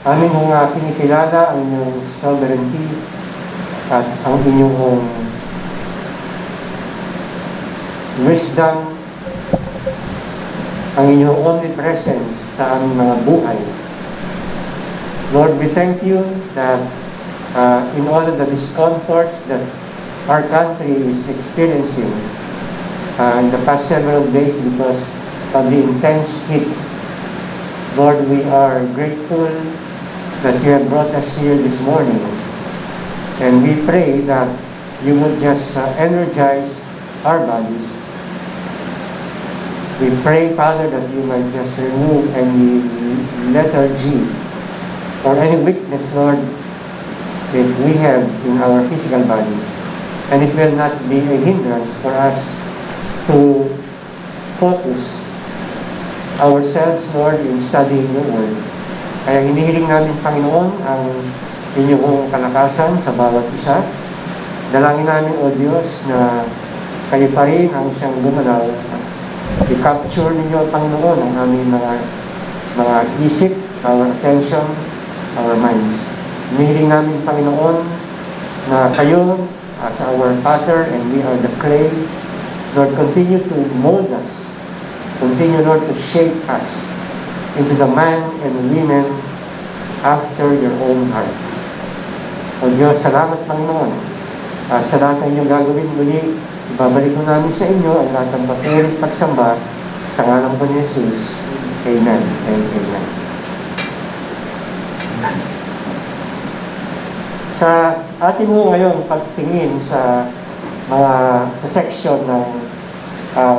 Amin hong kinikilala ang inyong sovereignty at ang inyong wisdom, ang inyong omnipresence sa aming mga buhay. Lord, we thank you that in all of the discomforts that our country is experiencing in the past several days because of the intense heat, Lord, we are grateful that you have brought us here this morning. And we pray that you would just energize our bodies. We pray, Father, that you might just remove any lethargy or any weakness, Lord, that we have in our physical bodies. And it will not be a hindrance for us to focus ourselves, Lord, in studying your word. Kaya hinihiling namin, Panginoon, ang inyong kalakasan sa bawat isa. Dalangin namin, O Diyos, na kayo pa rin ang siyang gumalaw. I-capture ninyo, Panginoon, ang aming mga isip, our attention, our minds. Hinihiling namin, Panginoon, na kayo as our Father and we are the clay. Lord, continue to mold us. Continue, Lord, to shape us into the man and women after your own heart. O Diyos, salamat, Panginoon. At sa lahat ng inyong gagawin muli, ibabalik mo namin sa inyo ang lahat ng papuri at pagsamba sa ngalan po ni Jesus. Amen and amen. Sa atin mo ngayon pagtingin sa section ng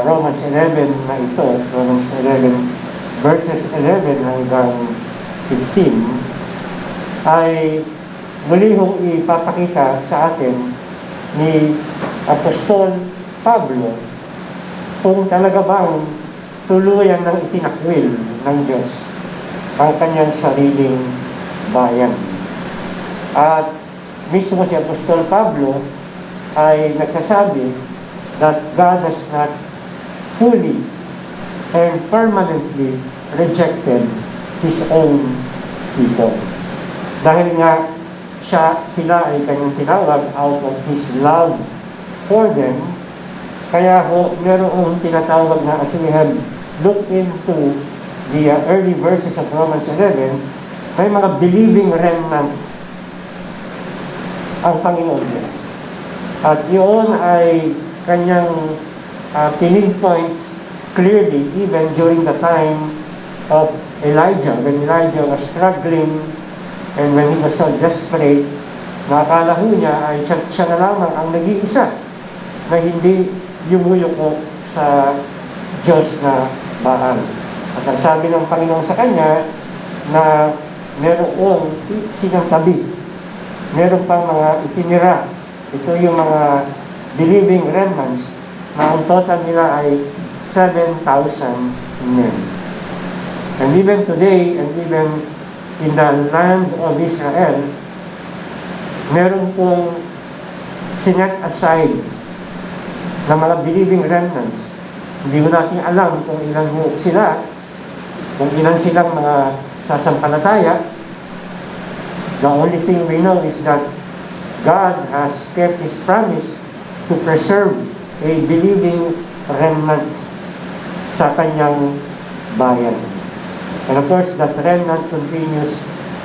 Romans 11 na ito, Romans 11 verses 11 hanggang 15, ay muli hong ipapakita sa atin ni Apostol Pablo kung talaga bang tuluyan ng itinakwil ng Diyos ang kanyang sariling bayan. At mismo si Apostol Pablo ay nagsasabi that God has not fully and permanently rejected His own people. Dahil nga sila ay kanyang tinawag out of His love for them, kaya merong tinatawag na, as we have looked into the early verses of Romans 11, may mga believing remnant ang Panginoon Diyos. At yun ay kanyang pinpoint clearly even during the time of Elijah, when Elijah was struggling and when he was so desperate, nakakala niya ay siya na lamang ang nag-iisa na hindi yumuyuko sa Diyos na Baal. At ang sabi ng Panginoon sa kanya na meron silang tabi, meron pang mga itinira. Ito yung mga believing remnants na ang total nila ay 7,000 men. And even today, and even in the land of Israel, meron pong sinet aside na mga believing remnants. Hindi mo natin alam kung ilan sila, kung ilan silang mga sasampalataya. The only thing we know is that God has kept His promise to preserve a believing remnant sa kanyang bayan. And of course, that remnant continues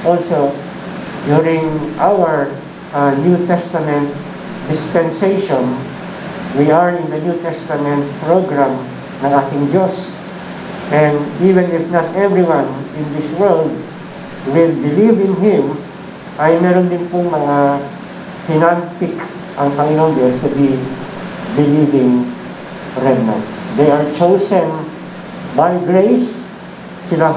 also during our New Testament dispensation. We are in the New Testament program ng ating Diyos. And even if not everyone in this world will believe in Him, ay meron din pong mga hinanpik ang Panginoon Diyos to be believing remnants. They are chosen by grace. Sila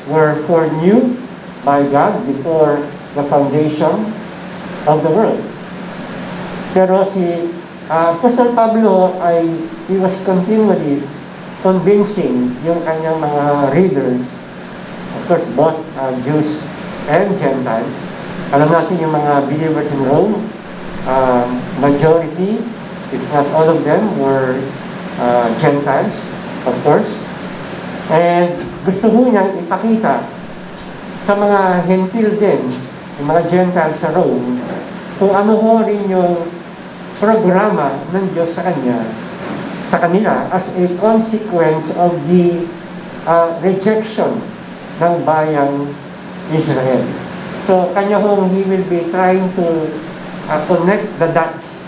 were foreknew by God before the foundation of the world. Pero si Apostol Pablo he was continually convincing yung kanyang mga readers, of course both Jews and Gentiles. Alam natin yung mga believers in Rome, majority, if not all of them, were Gentiles, of course. And gusto mo niyang ipakita sa mga Hentil din, yung mga Gentiles sa Rome, kung ano ho rin yung programa ng Diyos sa kanila as a consequence of the rejection ng bayang Israel. So, kanya hong he will be trying to connect the dots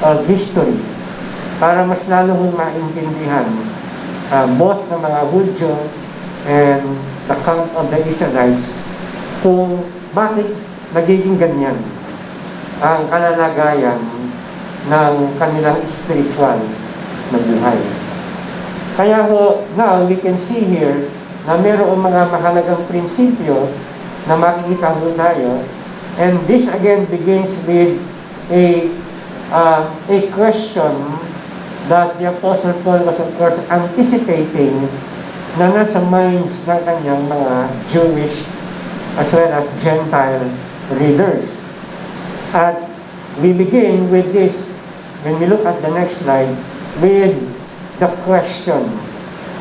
of history para mas lalo hong maintindihan both ng mga Hudyo and the camp of the Israelites kung bakit nagiging ganyan ang kalalagayan ng kanilang spiritual na buhay. Kaya ho, now we can see here na mayroong mga mahalagang prinsipyo na makikita ho tayo, and this again begins with a question that the Apostle Paul was of course anticipating na nasa minds ng kanyang mga Jewish as well as Gentile readers. At we begin with this, when we look at the next slide, with the question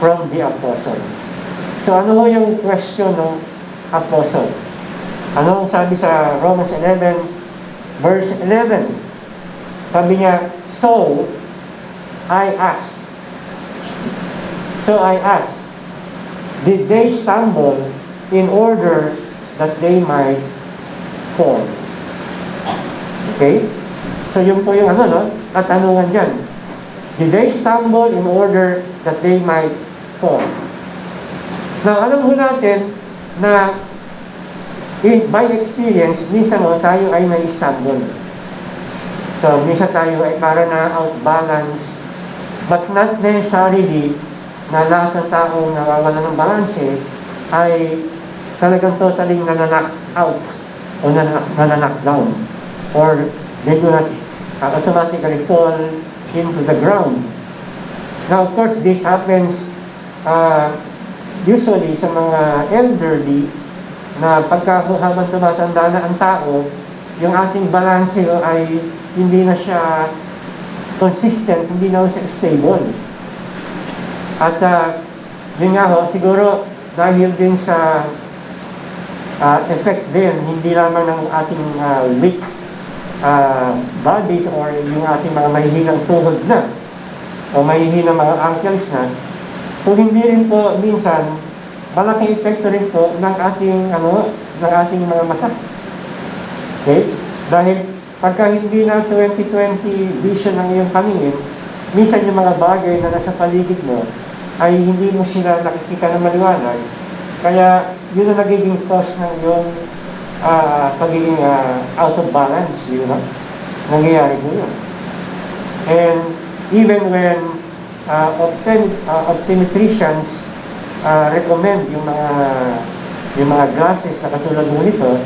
from the Apostle. So ano ho yung question ng Apostle? Ano ang sabi sa Romans 11, verse 11? Sabi niya, So I asked, did they stumble in order that they might fall? Okay? So yun po yung katanungan dyan. Did they stumble in order that they might fall? Now, alam ho natin na by experience, minsan tayo ay may stumble. So, minsan tayo ay para na outbalance, but not necessarily na lahat ng taong nawawala ng balanse ay talagang totally nananak out o nananak down, or they do not automatically fall into the ground. Now, of course, this happens usually sa mga elderly na pagka habang tumatanda na ang tao, yung ating balanse ay hindi na siya consistent, hindi na siya stable. At yun nga ho, siguro dahil din sa effect din, hindi lamang ng ating weak bodies or yung ating mga mahihinang tuhod na o mahihinang mga ankles na, kung hindi rin po minsan malaking epekto rin po ng ating mga mata. Okay? Dahil pagka hindi na 20/20 vision ang iyong paningin, minsan yung mga bagay na nasa paligid mo ay hindi mo sila nakikita na maliwanag. Kaya yun ang nagiging cause ng iyong pagiging out of balance, nangyayari po yun. And even when optometricians recommend yung mga glasses na katulad mo nito,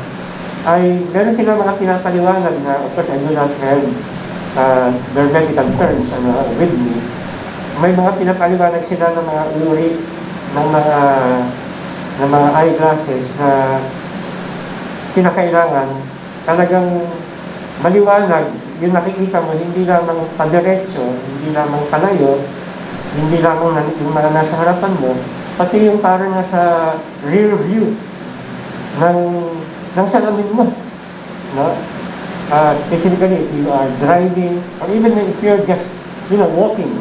ay meron sila mga pinapaliwanag na, of course, I do not have their medical terms with me. May mga pinapaliwanag sila ng mga uri ng mga eyeglasses na kinakailangan talagang maliwanag yung nakikita mo, hindi lamang padiretso, hindi lamang palayo, hindi lamang yung mga nasa harapan mo, pati yung parang nasa rear view ng salamin mo. No? Specifically, if you are driving, or even if you're just walking.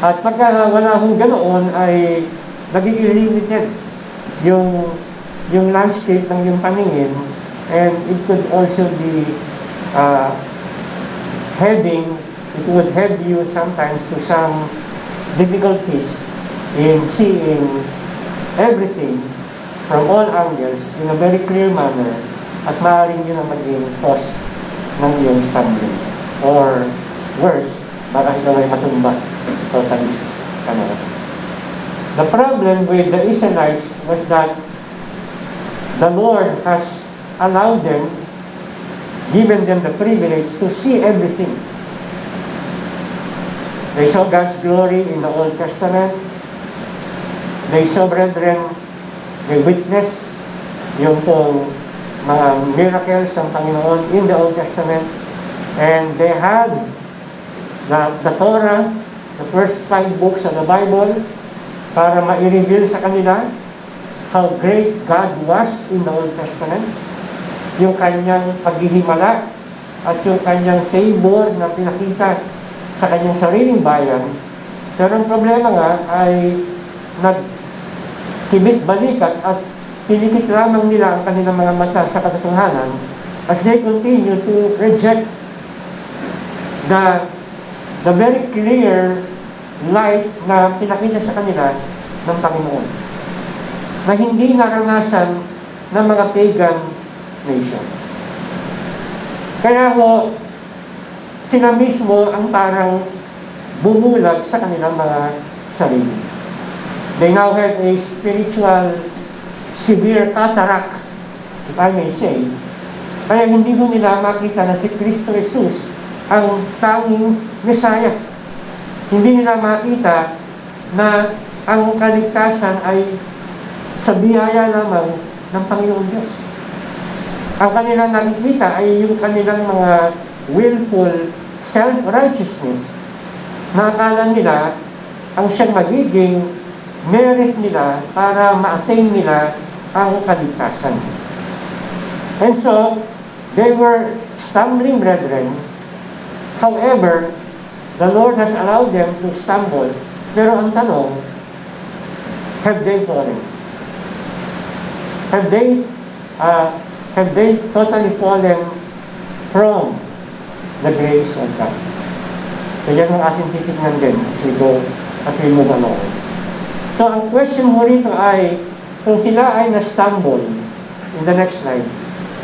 At pagka wala akong ganoon, ay nagiging limited yung landscape ng yung paningin, and it could also be it would head you sometimes to some difficulties in seeing everything from all angles in a very clear manner, at maaaring yun ang maging cause ng iyong stumbling. Or worse, baka ikaw ay matumba totally. The problem with the Israelites was that the Lord has allowed them, given them the privilege to see everything. They saw God's glory in the Old Testament. They saw, brethren, they witnessed yung pong mga miracles ng Panginoon in the Old Testament. And they had the Torah, the first 5 books of the Bible, para ma-reveal sa kanila how great God was in the Old Testament, yung kanyang paghihimala at yung kanyang favor na pinakita sa kanyang sariling bayan. Pero ang problema nga ay nagkibit-balikat at pinikit lamang nila ang kanilang mga mata sa katotohanan as they continue to reject the very clear light na pinakita sa kanila ng Panginoon, na hindi naranasan ng mga pagan nations. Kaya ho, sila mismo ang parang bumulag sa kanilang mga sarili. They now have a spiritual severe cataract, if I may say. Kaya hindi ho nila makita na si Kristo Jesus ang tanging Messiah. Hindi nila makita na ang kaligtasan ay sa biyaya lamang ng Panginoon Diyos. Ang kanilang nakikita ay yung kanilang mga willful self-righteousness na akala nila ang siyang magiging merit nila para ma-attain nila ang kaligtasan. And so, they were stumbling brethren. However, the Lord has allowed them to stumble. Pero ang tanong, have they fallen? Have they totally fallen from the grace of God? So yan ang ating titignan din as we move along. So ang question mo rito ay, kung sila ay na-stumble, in the next slide,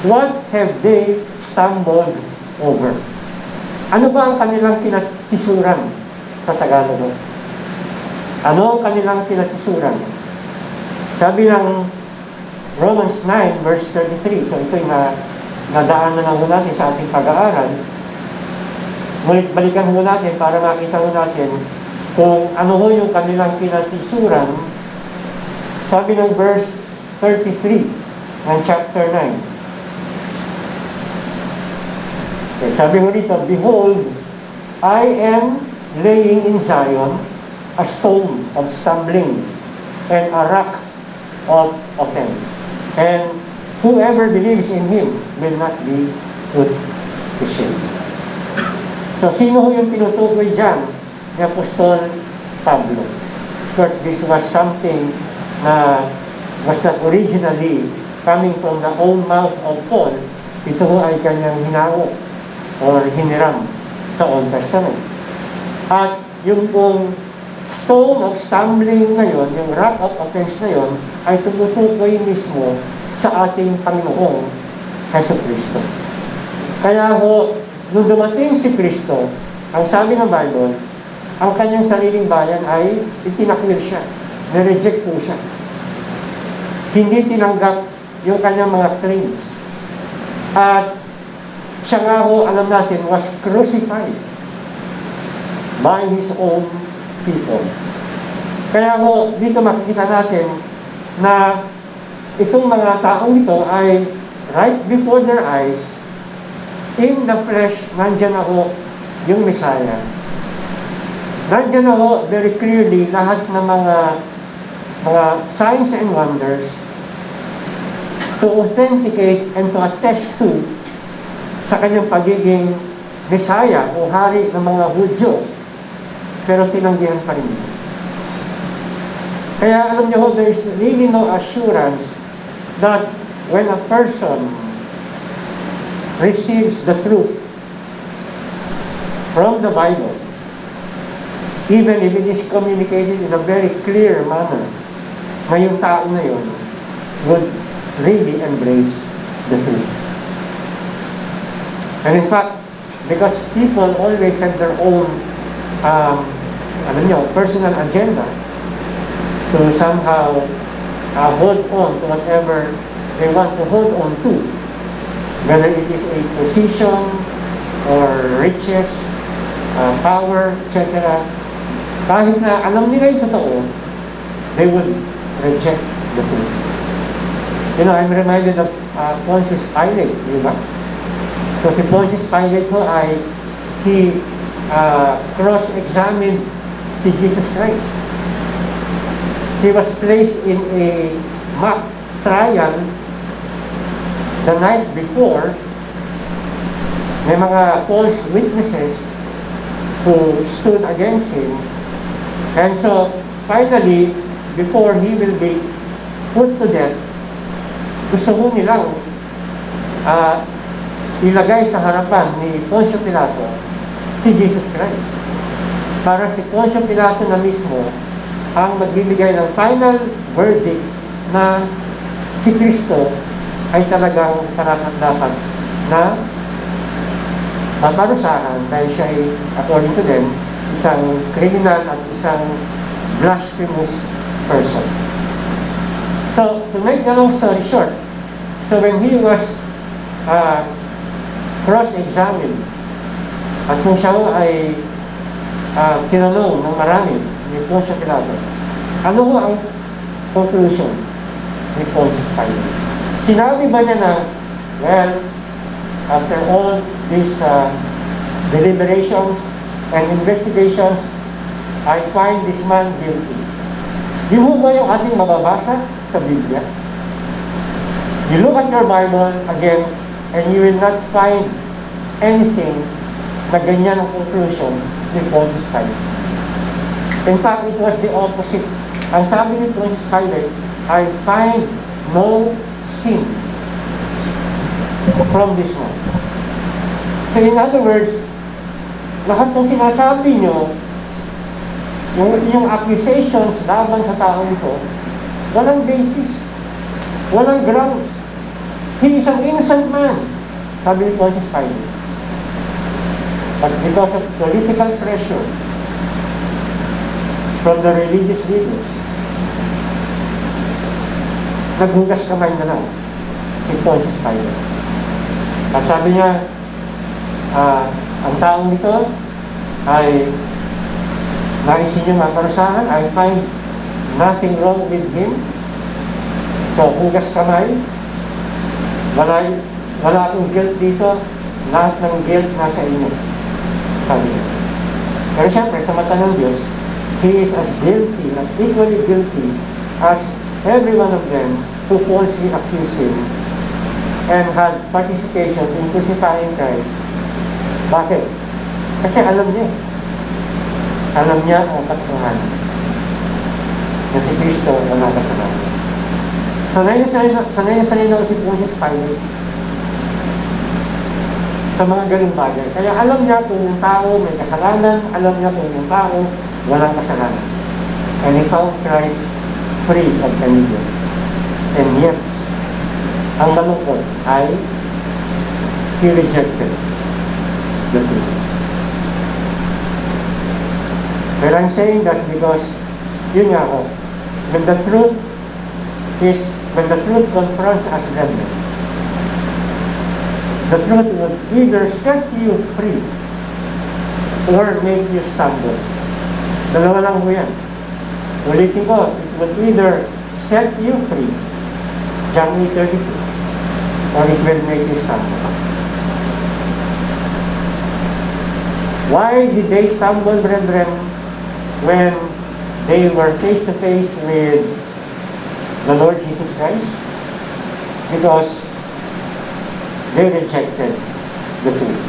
what have they stumbled over? Ano ba ang kanilang kinatisuran sa Tagalog? Ano ang kanilang kinatisuran? Sabi ng Romans 9 verse 33, so ito'y nadaanan na ho natin sa ating pag-aaral. Ngunit balikan ho natin para makita ho natin kung ano ho yung kanilang kinatisuran. Sabi ng verse 33 ng chapter 9. Okay, sabi mo dito, behold, I am laying in Zion a stone of stumbling and a rock of offense. And whoever believes in Him will not be put to shame. So, sino ho yung tinutukoy dyan ni Apostol Pablo? Because this was something na was not originally coming from the own mouth of Paul. Ito ho ay kanyang hinao or hiniram sa Old Testament. At yung pong stone of stumbling na yun, yung rock of offense na yun, ay tumutukoy mismo sa ating Panginoong Jesucristo. Kaya ho, nung dumating si Kristo, ang sabi ng Bible, ang kanyang sariling bayan ay itinakwil siya, nireject po siya. Hindi tinanggap yung kanyang mga claims. At siya nga ho, alam natin, was crucified by His own people. Kaya ho, dito makikita natin na itong mga taong ito ay right before their eyes, in the flesh, nandyan na ho yung Messiah. Nandyan na ho very clearly lahat ng mga signs and wonders to authenticate and to attest to sa kanyang pagiging Messiah o hari ng mga Hudyo, pero tinanggihan pa rin. Kaya alam niyo ho, there is really no assurance that when a person receives the truth from the Bible, even if it is communicated in a very clear manner, na yung tao na yun would really embrace the truth. And in fact, because people always have their own personal agenda to somehow hold on to whatever they want to hold on to, whether it is a position or riches, power, etc. Kahit na alam nila yung totoo, they would reject the truth. You know, I'm reminded of Pontius Pilate, di ba? So si Pontius Pilate ho ay he cross-examined si Jesus Christ. He was placed in a mock trial the night before, may mga false witnesses who stood against him. And so, finally, before he will be put to death, gusto mo nilang ilagay sa harapan ni Poncio Pilato si Jesus Christ. Para si Poncio Pilato na mismo ang magbibigay ng final verdict na si Kristo ay talagang karapat-dapat na parusahan dahil siya ay, according to them, isang criminal at isang blasphemous person. So, to make the long story short, so when he was cross-examined at kung siya ay tinanong ng marami ni Poncio Pilato, ano ho ang conclusion ni Pontius Pilate? Sinabi ba niya na, well, after all these deliberations and investigations, I find this man guilty? Di mo ba yung ating mababasa sa Biblia? You look at your Bible again, and you will not find anything na ganyan ang conclusion ni Pontius Pilate. In fact, it was the opposite. Ang sabi ni Pontius Pilate, I find no sin from this man. So in other words, lahat ng sinasabi nyo, yung accusations laban sa taong ito, walang basis, walang grounds. He is an innocent man, sabi ni Pontius Pilate. But because of political pressure from the religious leaders, naghugas kamay na lang si Pontius Pilate. At sabi niya, ang taong ito ay nais niyo maparusahan. I find nothing wrong with him. So, hugas kamay. Wala akong guilt dito. Lahat ng guilt nasa inyo. Sabi niya. Pero syempre, sa mata ng Diyos, he is as guilty, as equally guilty as every one of them who falsely accused him and had participation in crucifying Christ. Bakit? Kasi alam niya. Alam niya ang katotohanan na si Kristo ang nakasalanan. Sanay na si Pontius Pilate sa mga ganung bagay. Kaya alam niya kung yung tao may kasalanan, alam niya kung yung tao walang kasalanan. And he found Christ free of any guilt. And yet, ang malungkot ay he rejected the truth. But I'm saying that because, yun nga ako, when the truth confronts us brethren, the truth will either set you free or make you stumble. Dalawa lang mo yan. Ulitin ko, it will either set you free, John 8:32, or it will make you stumble. Why did they stumble, brethren, when they were face to face with the Lord Jesus Christ? Because they rejected the truth.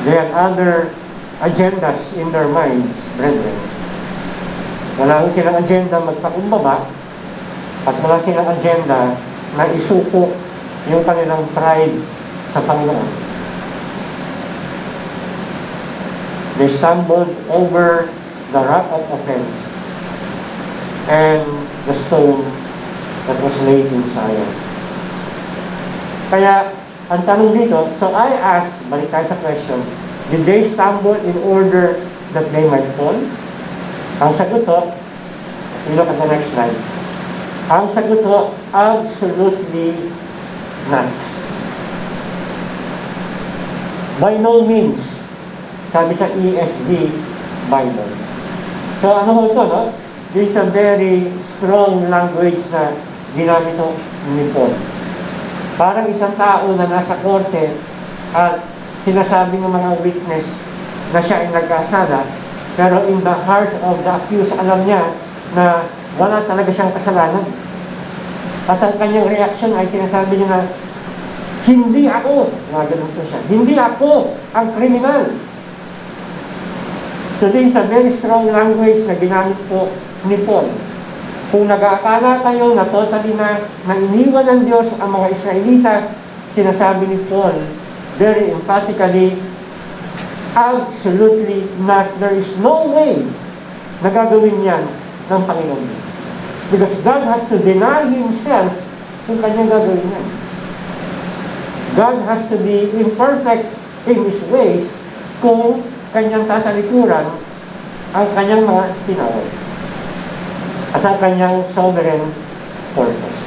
They had other agendas in their minds, brethren. Wala silang agenda magpakumbaba at wala silang agenda na isuko yung kanilang pride sa Panginoon. They stumbled over the rock of offense and the stone that was laid in Zion. Kaya, ang tanong dito, so I ask, balik tayo sa question, did they stumble in order that they might fall? Ang sagot to, as we look at the next slide, ang sagot to, absolutely not. By no means, sabi sa ESV Bible. So ano ho ito, no? This is a very strong language na ginamit ni Paul. Parang isang tao na nasa korte at sinasabi ng mga witness na siya ay nagkasala, pero in the heart of the accused, alam niya na wala talaga siyang kasalanan. At ang kanyang reaction ay sinasabi niya na, hindi ako, ganun po siya, hindi ako ang kriminal. So this is a very strong language na ginamit po ni Paul. Kung nag-aakala kayo na totally na iniwan ng Diyos ang mga Israelita, sinasabi ni Paul very emphatically, absolutely not. There is no way na gagawin yan ng Panginoon Diyos. Because God has to deny Himself kung kanyang gagawin yan. God has to be imperfect in His ways kung kanyang tatalikuran ang kanyang mga tinawag at ang kanyang sovereign purpose.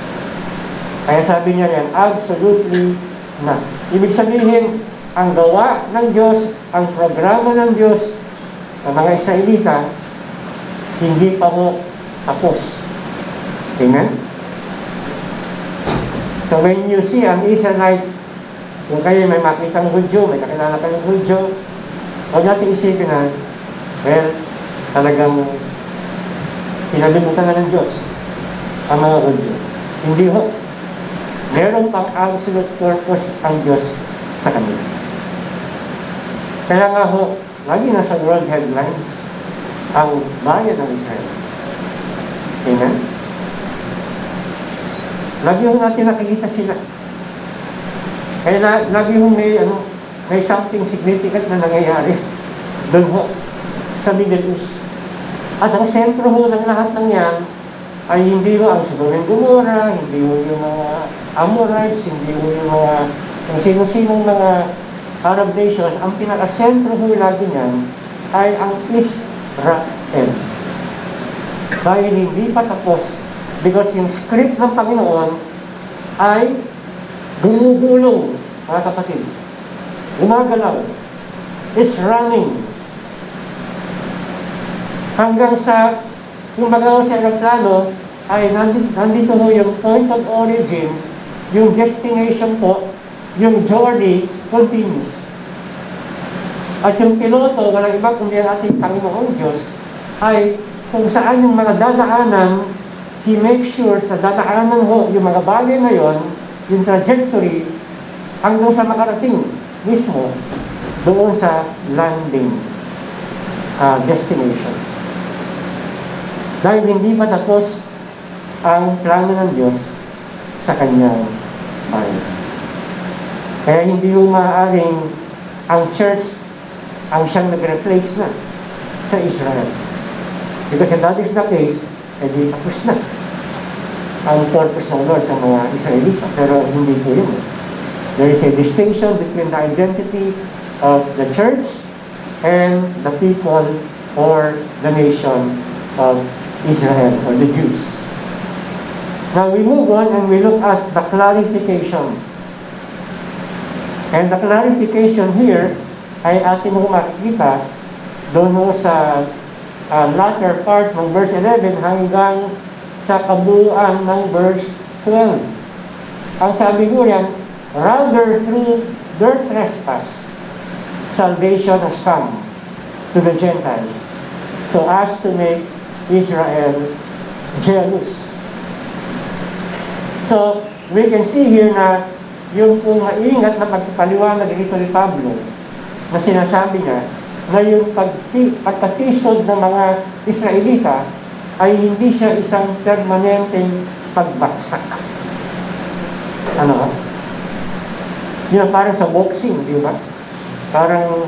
Kaya sabi niya yan, absolutely not. Ibig sabihin, ang gawa ng Diyos, ang programa ng Diyos sa mga Israelita, hindi pa mo tapos. Amen? So when you see an Israelite, kung kayo may makita ng Hudyo, may nakilala kayong Hudyo, huwag natin isipin na, well, talagang pinalimutan na ng Diyos ang mga Hudyo. Hindi ho. Meron pang absolute purpose ang Diyos sa kanila. Kaya nga ho, lagi nasa world headlines ang bayan ng Israel. Amen? Lagi ho natin nakikita sila. Kaya lagi ho may something significant na nangyayari doon ho sa Middle East. At ang sentro ho ng lahat ng yan ay hindi ho ang Sodom and Gomorrah, hindi ho yung mga Amorites, hindi ho yung mga kung sino-sinong mga Arab nations. Ang pinaka-sentro ho lagi niyan ay ang Israel. Dahil hindi pa tapos, because yung script ng Panginoon ay gumugulong, mga kapatid. Gumagalaw. It's running. Hanggang sa, kung magawa sa aeroplano, ay nandito ho yung point of origin, yung destination po, yung journey continues. At yung piloto, walang iba kundi ang ating Panginoong Diyos, ay kung saan yung mga dadaanan, He makes sure sa dadaanan ho, yung mga bagay na yon, yung trajectory, hanggang sa makarating mismo doon sa landing destinations. Dahil hindi pa tapos ang plano ng Diyos sa kanyang bayan. Kaya hindi ho maaaring ang church ang siyang nag-replace na sa Israel. Because if that is the case, edi tapos na ang purpose ng Lord sa mga Israelita. Pero hindi po yun. There is a distinction between the identity of the church and the people or the nation of Israel or the Jews. Now we move on and we look at the clarification. And the clarification here ay atin mo makikita doon mo sa latter part ng verse 11 hanggang sa kabuuan ng verse 12. Ang sabi ko yan, rather through their trespass, salvation has come to the Gentiles, so as to make Israel jealous. So, we can see here na yung pong maingat na pagpapaliwanag dito ni Pablo na sinasabi niya na yung pagkatisod ng mga Israelita ay hindi siya isang permanenteng pagbaksak. Ano? Yun parang sa boxing, di ba? Parang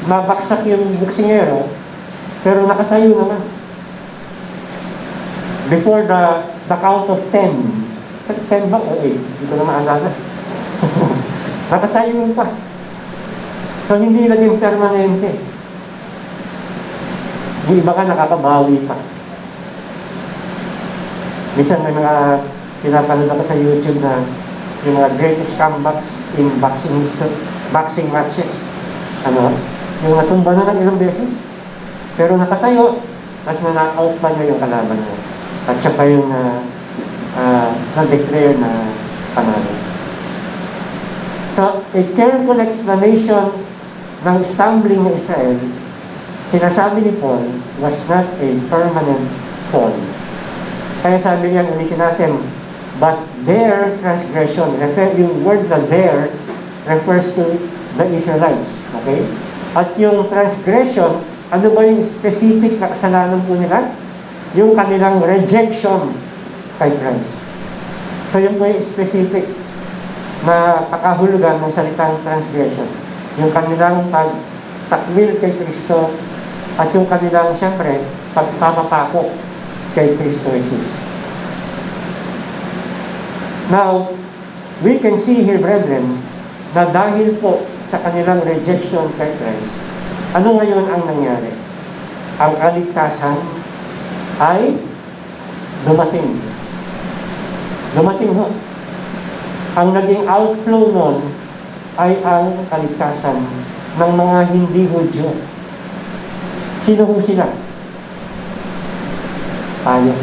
mabaksak yung boksingero, pero nakatayo naman. Before the count of 10. 10 ba o 8? Hindi ko na maalala. Nakatayo pa. So, hindi naging permanente. Yung iba ka nakakabawi pa. Minsan may mga pinapanood ako sa YouTube na yung mga greatest comebacks in boxing matches. Ano? Yung natumba na ng ilang beses. Pero nakatayo, mas na-knock-out pa niya yung kalaban niya. At siya pa yung na-declare na panalo. So, a careful explanation ng stumbling ng Israel sinasabi ni Paul was not a permanent fall. Kaya sabi niya, ulitin natin, but their transgression, yung word na there refers to the Israelites. Okay? At yung transgression, ano ba yung specific na kasalanan po nila? Yung kanilang rejection kay Christ. So yun po yung specific na kakahulugan ng salitang transgression. Yung kanilang pagtakwil kay Kristo at yung kanilang, siyempre, pagpapapako kay Kristo Jesus. Now, we can see here, brethren, na dahil po sa kanilang rejection kay Christ, ano ngayon ang nangyari? Ang kaligtasan ay dumating. Dumating ho. Ang naging outflow nun ay ang kaligtasan ng mga hindi Hudyo. Sino ho sila? Tayo.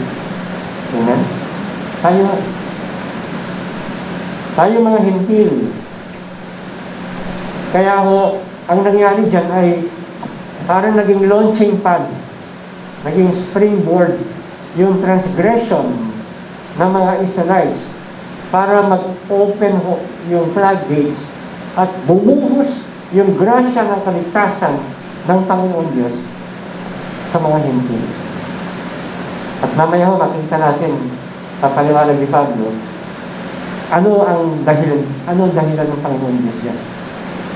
Tingnan. Tayo. Tayo mga Hintil. Kaya ho, ang nangyari dyan ay parang naging launching pad, naging springboard, yung transgression ng mga Israelites para mag-open ho yung floodgates at bumuhos yung grasya ng kaligtasan ng Panginoon Diyos sa mga Hintil. At mamaya ho, makita natin, papaliwanag ni Pablo, ano ang dahilan ng Panginoon Diyos yan?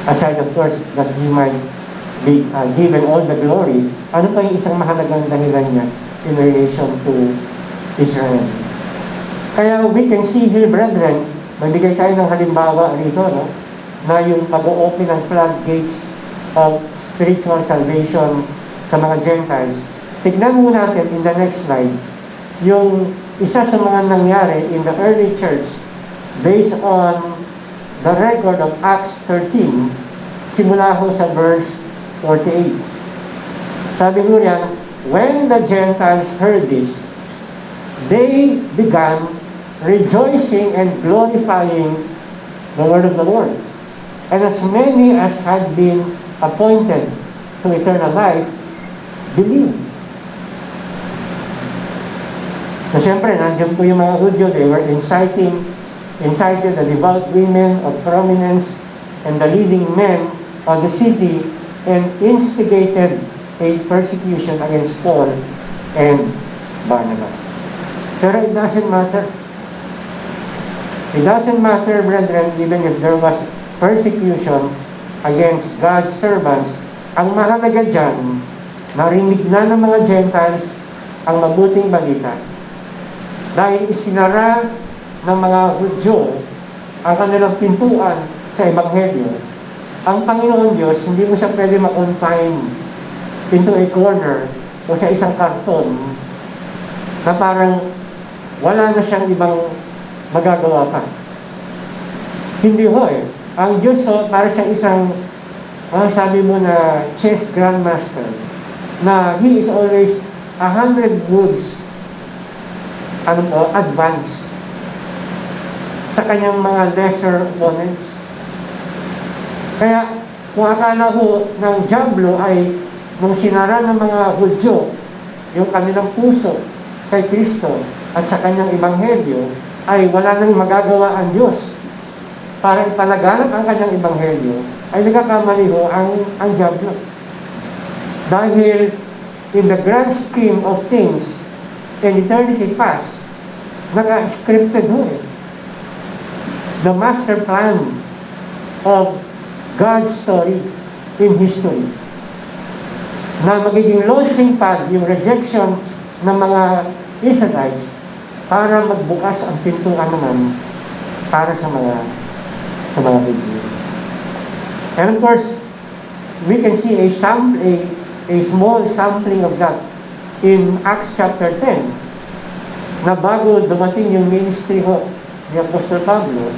Aside of course, that He might be given all the glory, ano pa yung isang mahalagang dahilan niya in relation to Israel? Kaya we can see here, brethren, magbigay tayo ng halimbawa rito, no? Na yung pag-open ng floodgates of spiritual salvation sa mga Gentiles. Tignan mo natin in the next slide, yung isa sa mga nangyari in the early church based on the record of Acts 13, simula ho sa verse 48. Sabi ko yan, when the Gentiles heard this, they began rejoicing and glorifying the word of the Lord. And as many as had been appointed to eternal life, believed. So siyempre, nandiyan po yung mga Hudyo, they were incited the devout women of prominence and the leading men of the city and instigated a persecution against Paul and Barnabas. Pero it doesn't matter. It doesn't matter, brethren, even if there was persecution against God's servants. Ang mahalaga dyan, narinig na ng mga Gentiles ang mabuting balita. Dahil isinara ng mga Hudyo ang kanilang pintuan sa Ebanghelyo, ang Panginoon Diyos, hindi mo siya pwede ma-confine into a corner o sa isang karton na parang wala na siyang ibang magagawa pa. Hindi ho eh. Ang Diyos ho, para siyang isang, sabi mo na chess grandmaster, na He is always 100 moves advance sa kanyang mga lesser opponents. Kaya, kung akala ho ng Diablo ay nung sinara ng mga Hudyo yung kanilang puso kay Kristo at sa kanyang Ebanghelyo, ay wala nang magagawa ang Diyos para ipalaganap ang kanyang Ebanghelyo, ay nagkakamali ho ang Diablo. Dahil in the grand scheme of things in eternity past, naka-scripted ho eh. The master plan of God's story in history. Na magiging launching pad yung rejection ng mga Israelites para magbukas ang pintuan naman para sa mga Hudyo. And of course, we can see a small sampling of that in Acts chapter 10, na bago dumating yung ministry ho ni Apostol Pablo,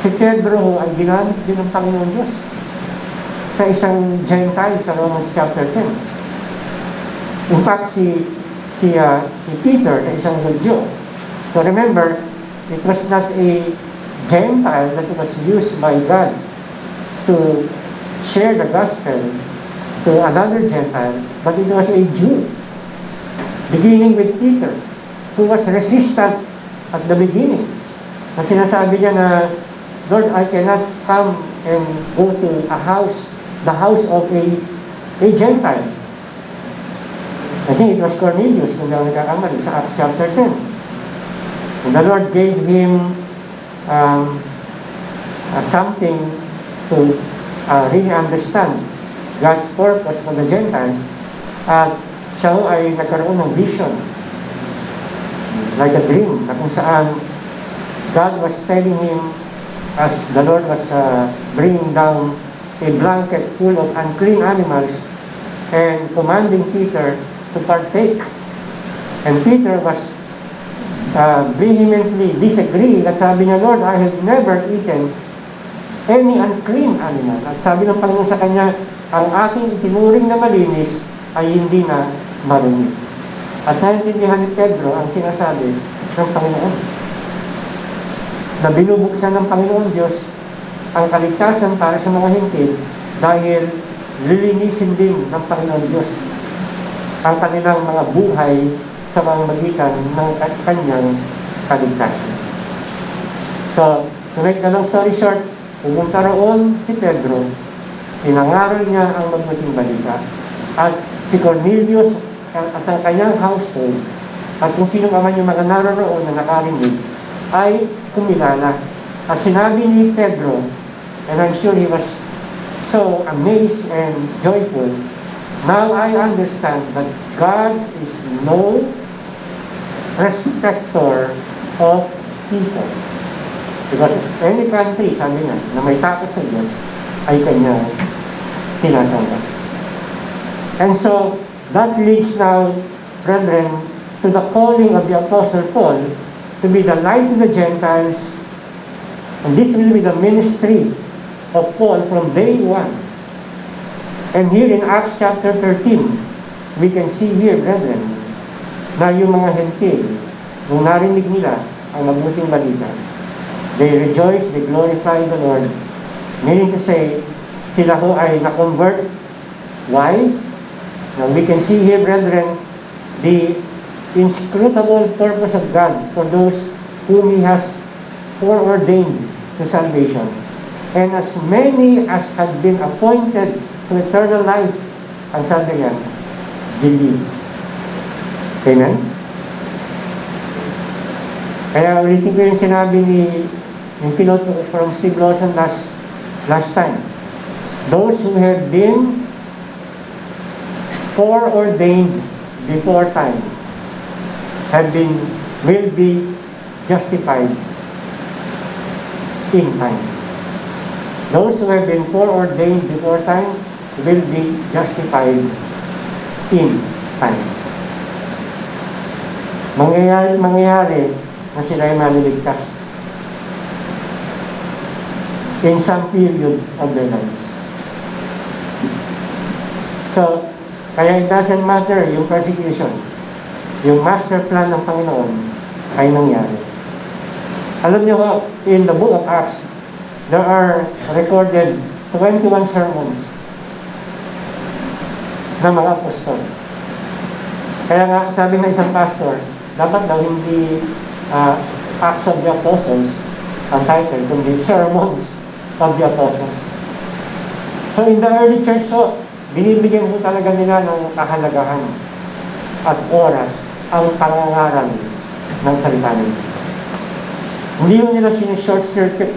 si Pedro ho ay ginamit din ng Panginoon Diyos sa isang Gentile sa Romans chapter 10. In fact, si Peter ay isang Hudyo. So remember, it was not a Gentile that was used by God to share the gospel, to another Gentile, but it was a Jew. Beginning with Peter, who was resistant at the beginning. Na sinasabi niya na, Lord, I cannot come and go to a house, the house of a Gentile. I think it was Cornelius, kung daw nagkakamali, sa Acts chapter 10. And the Lord gave him something to really understand God's purpose for the Gentiles. At siya ho ay nagkaroon ng vision, like a dream, na kung saan God was telling him, as the Lord was bringing down a blanket full of unclean animals and commanding Peter to partake. And Peter was vehemently disagreeing at sabi niya, Lord, I have never eaten any unclean animal. At sabi ng Panginoon sa kanya, ang aking itinuring na malinis ay hindi na marumi. At naintindihan ni Pedro ang sinasabi ng Panginoon, na binubuksan ng Panginoon Diyos ang kaligtasan para sa mga hintil dahil lilinisin din ng Panginoon Diyos ang kanilang mga buhay sa mga magitan ng kanyang kaligtasan. So, to make the long story short, pumunta roon si Pedro, pinangaral niya ang mabuting balita, at si Cornelius at ang kanyang household, at kung sino man yung mga naroon na nakarinig, ay kumilala. At sinabi ni Pedro, and I'm sure he was so amazed and joyful, now I understand that God is no respecter of people. Because any country, sabi niya, na may takot sa Diyos, ay kanya tinatanggap. And so, that leads now, brethren, to the calling of the Apostle Paul to be the light to the Gentiles. And this will be the ministry of Paul from day one. And here in Acts chapter 13, we can see here, brethren, na yung mga hentil, nung narinig nila ang mabuting balita, they rejoice, they glorify the Lord. Meaning to say, sila ho ay na-convert. Why? Now we can see here, brethren, the inscrutable purpose of God for those whom He has foreordained to salvation. And as many as had been appointed to eternal life, ang sabi niyan, believe. Amen? Kaya ulitin ko yung sinabi yung pinot from Steve Lawson last time. Those who have been foreordained before time will be justified in time. Those who have been foreordained before time will be justified in time. Mangyayari na sila ay maliligtas in some period of their lives. So, kaya it doesn't matter yung persecution. Yung master plan ng Panginoon ay nangyari. Alam niyo ba, in the book of Acts, there are recorded 21 sermons ng mga apostol. Kaya nga, sabi ng isang pastor, dapat daw hindi Acts of the Apostles ang title, kundi Sermons of the Apostles. So in the early church, binibigyan po talaga nila ng kahalagahan at oras ang pangangaral ng salita nila. Hindi mo nila sinishort circuit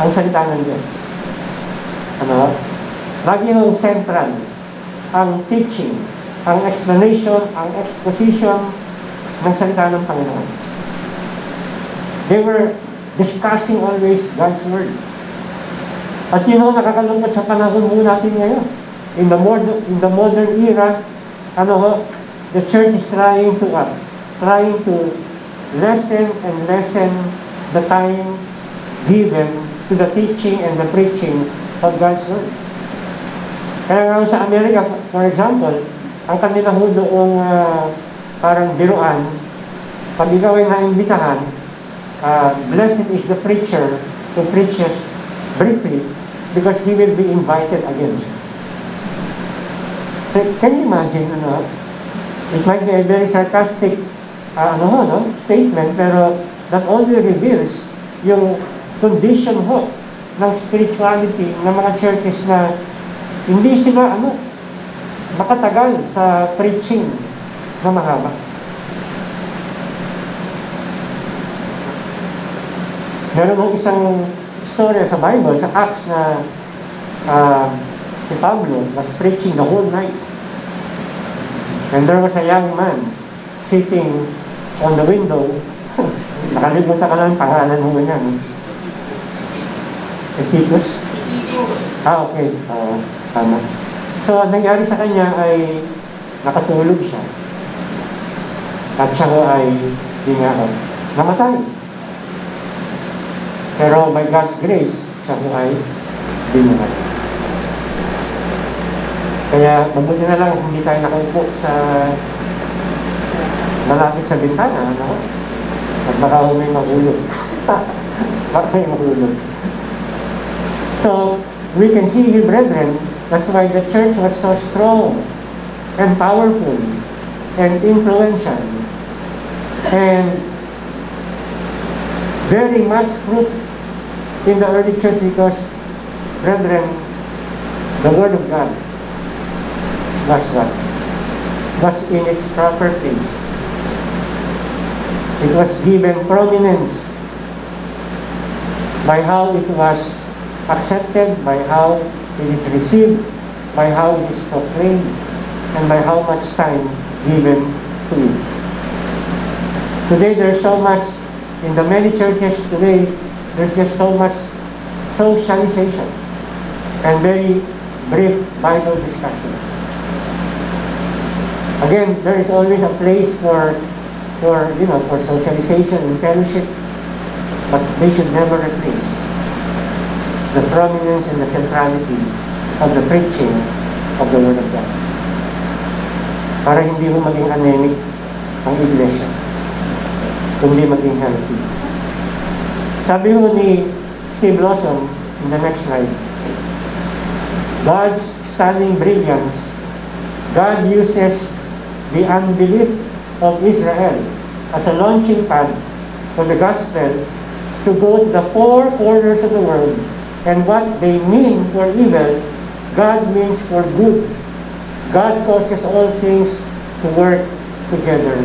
ang salita ng Diyos. Lagi yung central ang teaching, ang explanation, ang exposition ng salita ng Panginoon. They were discussing always God's Word. At yun ang nakakalungkot sa panahon mo natin ngayon. In the modern era, the church is trying to lessen and lessen the time given to the teaching and the preaching of God's Word. Kaya nga sa Amerika, for example, ang kanila ho doong parang biruan, pag ikaw ay naimbitahan, blessed is the preacher who preaches briefly because he will be invited again. So, can you imagine, it might be a very sarcastic statement, pero that only reveals yung condition ng spirituality ng mga churches na hindi sila makatagal sa preaching na mahaba. Meron ng isang story sa Bible, sa Acts na si Pablo was preaching the whole night. And there was a young man sitting on the window. Nakalimutan ka lang pangalan mo niya. Epicus? Okay. Tama. So, ang nangyari sa kanya ay nakatulog siya. At siya ay namatay. Pero by God's grace, siya ay binuhay. Kaya mabuti na lang hindi tayo nakaupo sa malapit sa bintana, at baka may mahulog. Baka may mahulog. So, we can see here, brethren, that's why the church was so strong and powerful and influential and very much fruit in the early church because, brethren, the Word of God was in its proper place. It was given prominence by how it was accepted, by how it is received, by how it is proclaimed, and by how much time given to it. Today, there's so much, in the many churches today, there's just so much socialization and very brief Bible discussion. Again, there is always a place for socialization and fellowship, but they should never replace the prominence and the centrality of the preaching of the Word of God. Para hindi mo maging anemic ang iglesia, kundi maging healthy. Sabi mo ni Steve Lawson in the next slide, God's stunning brilliance, God uses the unbelief of Israel as a launching pad for the gospel to go to the four corners of the world, and what they mean for evil, God means for good. God causes all things to work together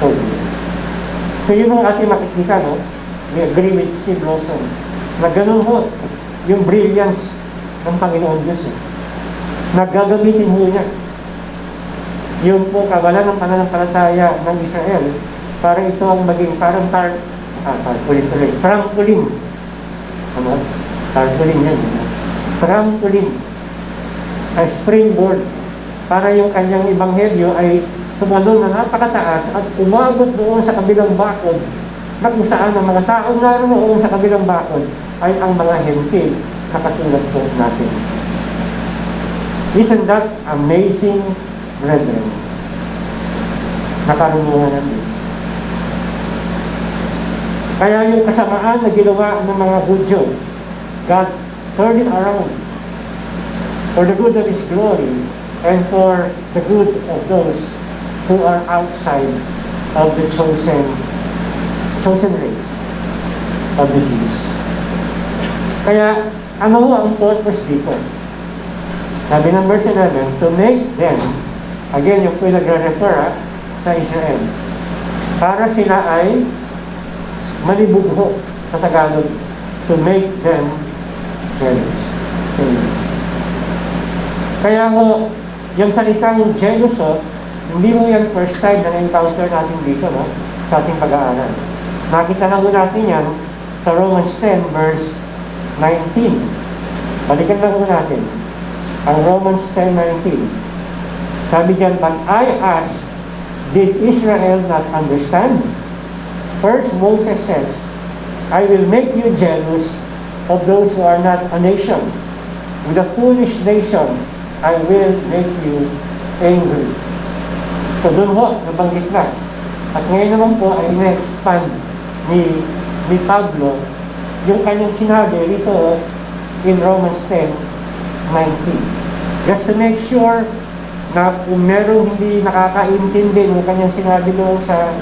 for good. So yun ang ating makikita, we agree with Steve Lawson, na ganun yung brilliance ng Panginoon Diyos. Nagagamitin niya yung po kawalan ng pananampalataya ng Israel para ito ang maging parang trampoline. Trampoline yan. Trampoline. A springboard para yung kanyang ebanghelyo ay tumalon na napakataas at umabot doon sa kabilang bakod na kung saan ang mga taong naroon sa kabilang bakod ay ang mga hentil na katulad po natin. Isn't that amazing, brethren? Nakarunungan ng Diyos. Kaya yung kasamaan na ginawa ng mga Hudyo, God turned it around for the good of His glory and for the good of those who are outside of the chosen race of the Jews. Kaya, ano ang purpose dito? Sabi ng verse 11, to make them, again, yung pinagre-refer sa Israel, para sila ay malibugho sa Tagalog, to make them jealous. Kaya yung salitang jealous, hindi mo yan first time na na-encounter natin dito, sa ating pag-aaral. Nakita na natin yan sa Romans 10 verse 19. Balikan lang natin ang Romans 10:19. Sabi diyan, but I ask, did Israel not understand? First, Moses says, I will make you jealous of those who are not a nation. With a foolish nation, I will make you angry. So doon nabanggit na. At ngayon naman po ay na-expand ni Pablo yung kanyang sinabi rito in Romans 10:19. Just to make sure na kung merong hindi nakakaintindi ng kanyang sinabi doon sa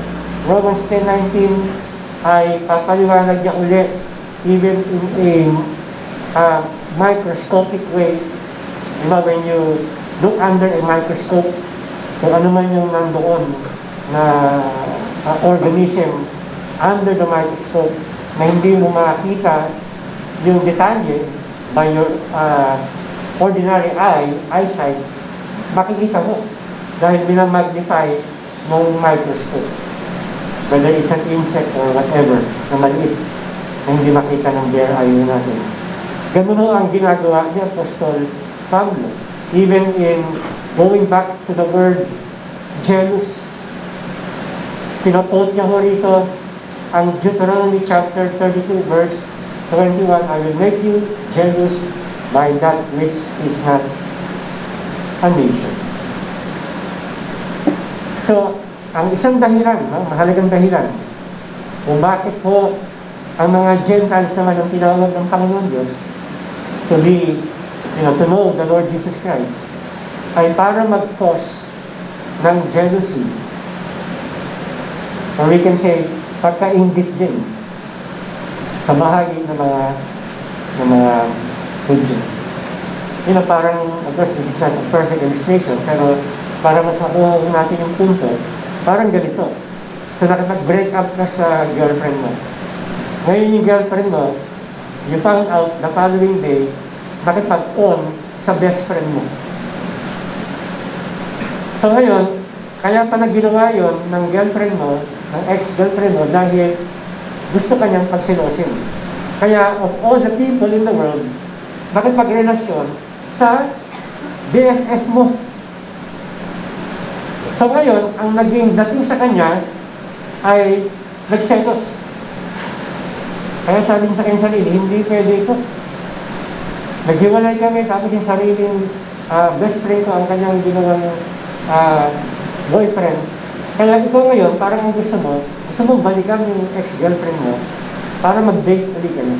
Romans 10:19 ay papaliwanag niya ulit even in a microscopic way. Diba, when you look under a microscope, kung ano man yung nandoon na organism under the microscope na hindi mo makita yung detalye by your ordinary eyesight, makikita mo dahil minamagnify ng microscope. Whether it's an insect or whatever na maliit na hindi makita ng bare eye natin. Ganun ho ang ginagawa ni Apostol Pablo. Even in going back to the word jealous, pinaquote niya ho rito ang Deuteronomy chapter 32 verse 21, I will make you jealous by that which is not a nation. So, ang isang dahilan, mahalagang dahilan, kung bakit po ang mga Gentiles naman ang tinawag ng Panginoon Diyos to be, to know the Lord Jesus Christ, ay para mag-cause ng jealousy. Or we can say, pagka-inggit din sa bahagi ng mga Hudyo. Parang, of course, this is not a perfect illustration, pero para mas makuha natin yung punto, parang ganito. So, nakapag-break up ka sa girlfriend mo. Ngayon yung girlfriend mo, you found out the following day, nakipag-on sa best friend mo. So ngayon, kaya pa naginawa yun ng girlfriend mo, ng ex-girlfriend mo, dahil gusto kanyang pagsilosin. Kaya, of all the people in the world, nakipagrelasyon sa BFF mo. So ngayon, ang naging dating sa kanya ay nagselos. Kaya sabi niya sa kanyang sarili, hindi pwede ito. Naghiwalay kami, tapos yung sariling best friend ko ang kanyang ginawang boyfriend. Kaya ikaw ngayon, parang gusto mo balikan yung ex-girlfriend mo para mag-date ulit kayo.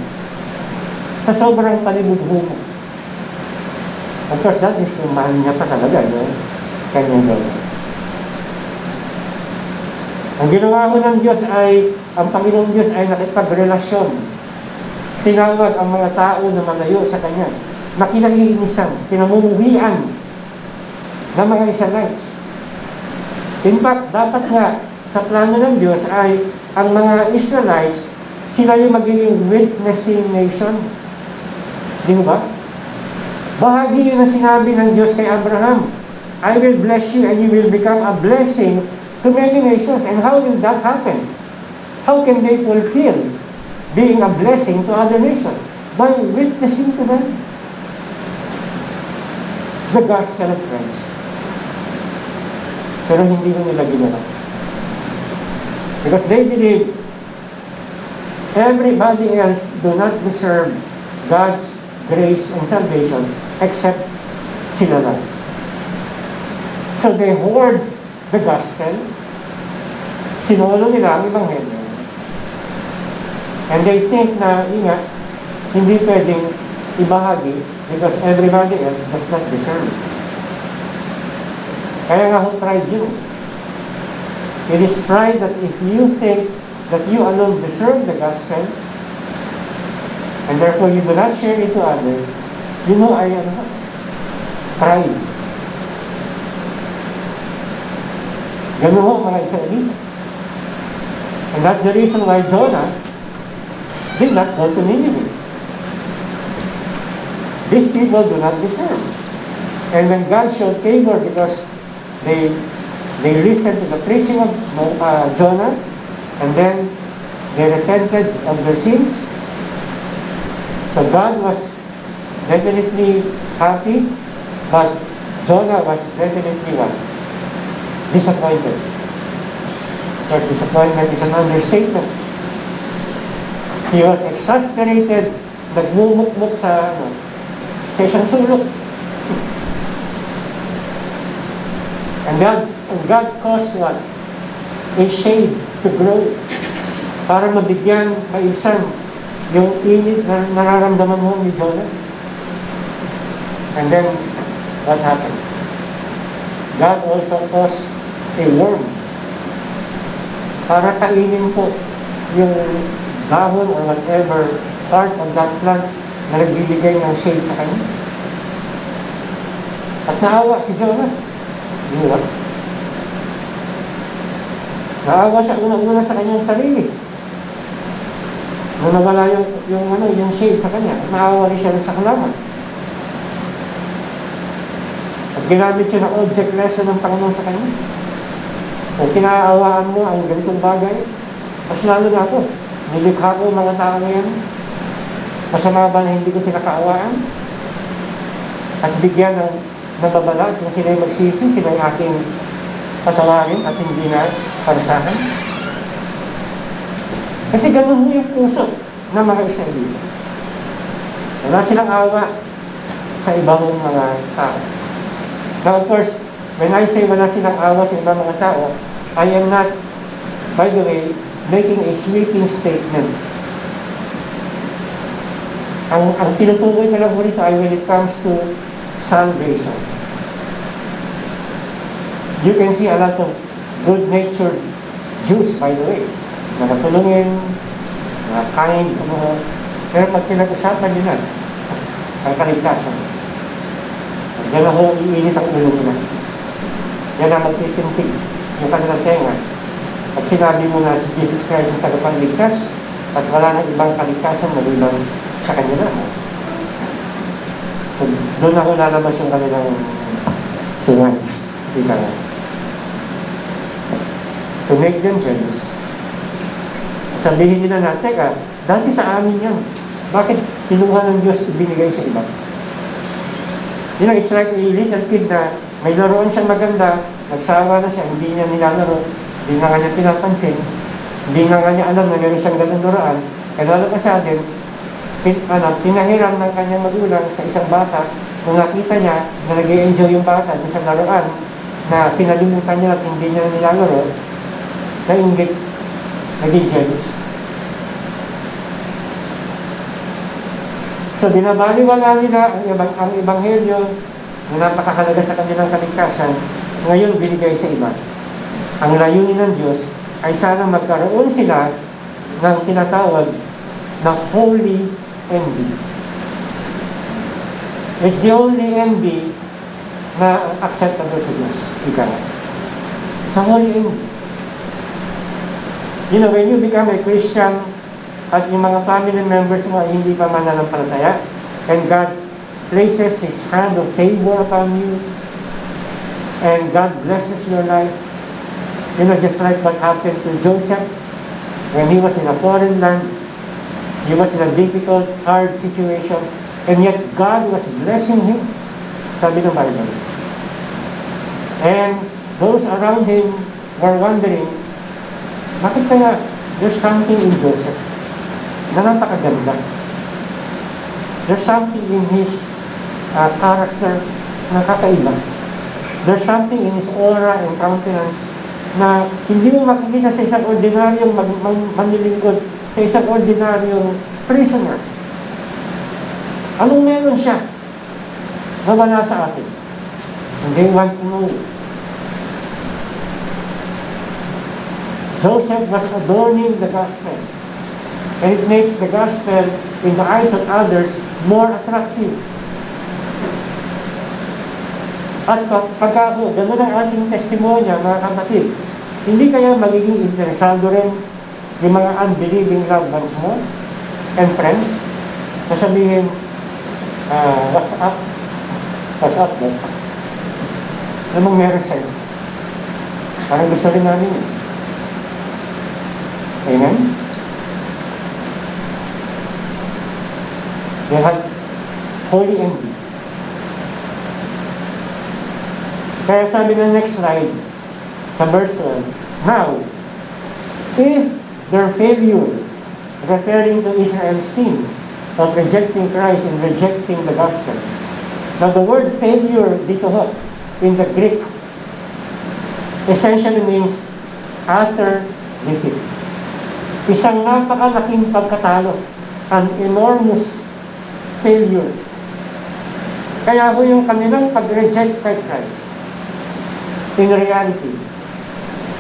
Sa sobrang palibugho mo. Of course, that is yung mahal niya pa talaga, no? Kanyang girlfriend. Ang ginawa ko ng Diyos ay, ang Panginoong Diyos ay nakipagrelasyon. Tinawag ang mga tao na malayo sa Kanya, na kinaiinisan, pinamumuhian ng mga Israelites. In fact, dapat nga sa plano ng Diyos ay ang mga Israelites, sila yung magiging witnessing nation. Di ba? Bahagi yun na sinabi ng Diyos kay Abraham, I will bless you and you will become a blessing to many nations. And how will that happen? How can they fulfill being a blessing to other nations? By witnessing to them the gospel of Christ. Pero hindi ko nila ginawa. Because they believe everybody else do not deserve God's grace and salvation except sila lang. So they hoard the gospel, sinolo nila ang Ebanghelyo. And they think na, hindi pwedeng ibahagi because everybody else does not deserve it. Kaya nga pride yun. It is pride that if you think that you alone deserve the gospel, and therefore you do not share it to others, ay pride. Ganun ho mga Israelita. And that's the reason why Jonah did not go to Nineveh. These people do not deserve. And when God showed favor because they listened to the preaching of Jonah, and then they repented of their sins, so God was definitely happy, but Jonah was definitely what? Disappointed. But disappointment is an understatement. He was exasperated, nagmumukmuk sa isang sulok. And God caused what? A shade to grow para mabigyan, maisan yung init na nararamdaman mo ni Jonah. And then, what happened? God also caused a worm para kainin po yung dahon or whatever part of that plant na nagbibigay ng shade sa kanya. At naawa si Jonah. Di ba? Naawa siya unang-una sa kanyang sarili. Nung nawala yung shade sa kanya, naawa rin siya sa halaman. At ginamit siya ng object lesson ng Panginoon sa kanya. Kung kinaawaan mo ang ganitong bagay, mas lalo na ako. Nilikha ko mga tao na yan. Masama ba na hindi ko sila kaawaan? At bigyan ng babala kung sila magsisi, sila yung aking patawarin at hindi na para sa akin. Kasi ganun mo yung puso ng mga Israelita. Wala silang awa sa ibang mga tao. Now of course, when I say wala silang awa sa ibang mga tao, I am not, by the way, making a sweeping statement. Ang tinutuloy ko lang po rito ay when it comes to salvation. You can see a lot of good-natured Jews, by the way, na natulungin, na kind, pero pag pinag-usapan nila, ang kaligtasan, yan ako iinit ang ulo nila. Yan ang magtitintig yung kanilang tenga. At sinabi mo na si Jesus Christ ang tagapagligtas at wala nang ibang kaligtasan maliban sa kanila. So, doon ako lalabas yung kanilang sunay. Hindi ka nga. To make them jealous. Sabihin nila na, teka, dati sa amin yan. Bakit kinuha ng Diyos ibinigay sa iba? You know, it's like a little kid na may laruan siyang maganda, nagsawa na siya, hindi niya nilalaro, hindi na nga niya pinapansin, hindi na nga niya alam na meron siyang ganun laruan, kaya lalo pa sa atin, pinahiram ng kanyang magulang sa isang bata, nung nakita niya na nag-i-enjoy yung bata dun sa laruan, na pinalimutan niya at hindi niya nilalaro, nainggit, naging jealous. So, binabaliwala nila ang ebanghelyo na napakahalaga sa kanilang kaligtasan, ngayon binigay sa iba. Ang layunin ng Diyos ay sana magkaroon sila ng tinatawag na holy envy. It's the only envy na acceptable sa Diyos. Ika nga. It's a holy envy. You know, when you become a Christian, at yung mga family members mo ay hindi pa mananampalataya, and God places His hand of favor upon you, and God blesses your life, you know, just like what happened to Joseph when he was in a foreign land, he was in a difficult, hard situation, and yet God was blessing him, sabi ng Bible. And those around him were wondering, bakit kaya there's something in Joseph na napakaganda. There's something in his character na kakaiba. There's something in his aura and countenance na hindi mo makikita sa isang ordinaryong manlilingkod, sa isang ordinaryong prisoner. Anong meron siya na wala sa atin? And they want to know. Joseph was adorning the gospel. And it makes the gospel in the eyes of others more attractive. At pagka po, gano'n ang ating testimonya, mga kapatid, hindi kaya magiging interesado rin yung mga unbelieving loved ones mo and friends na sabihin, what's up? What's up, bro? Ano mong meron sa'yo? Parang gusto rin namin yun. Amen? They had holy envy. Kaya sabi ng next slide, sa verse 12, now, if their failure, referring to Israel's sin of rejecting Christ and rejecting the gospel. Now the word failure dito ho, in the Greek, essentially means utter defeat. Isang napakalaking pagkatalo, an enormous failure. Kaya ho yung kanilang pag-reject kay Christ, In reality,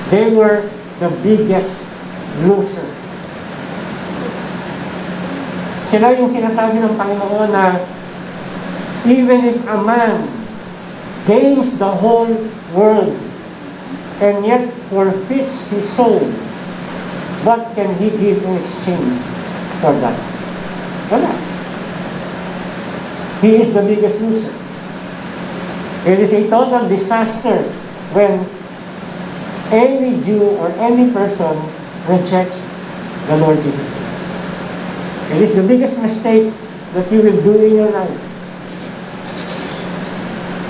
they were the biggest loser. Sila yung sinasabi ng Panginoon na even if a man gains the whole world and yet forfeits his soul, what can he give in exchange for that? Wala. He is the biggest loser. It is a total disaster when any Jew or any person rejects the Lord Jesus Christ. It is the biggest mistake that you will do in your life.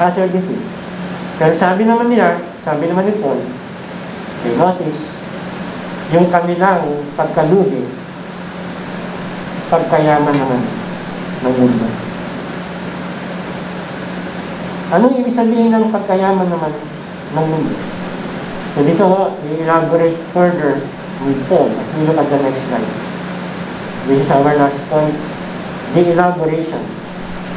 After defeat. Pero sabi naman ni Paul, they notice yung kanilang pagkalugi, pagkayaman naman ng mundo. Anong ibig sabihin ng pagkayaman naman ng mundo? So dito i-elaborate further with Paul as we look at the next slide. This is our last point, the elaboration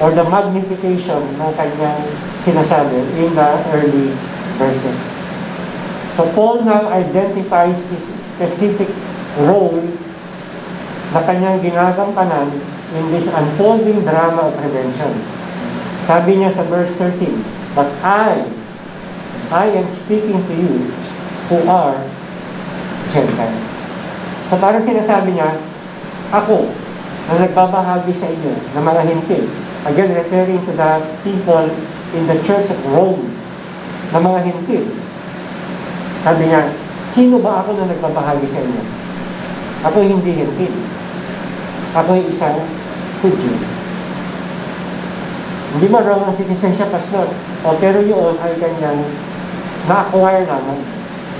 or the magnification ng kanyang sinasabi in the early verses. So Paul now identifies his specific role na kanyang ginagampanan in this unfolding drama of redemption. Sabi niya sa verse 13, but I am speaking to you who are Gentiles. So parang sinasabi niya, ako na nagbabahagi sa inyo na mga hintil. Again, referring to the people in the Church of Rome na mga hintil. Sabi niya, sino ba ako na nagbabahagi sa inyo? Ako hindi hintil. Ako ay isang Hudyo. Hindi ba Roman citizen siya, Pastor? O, pero yun ay kanyang na-acquire naman.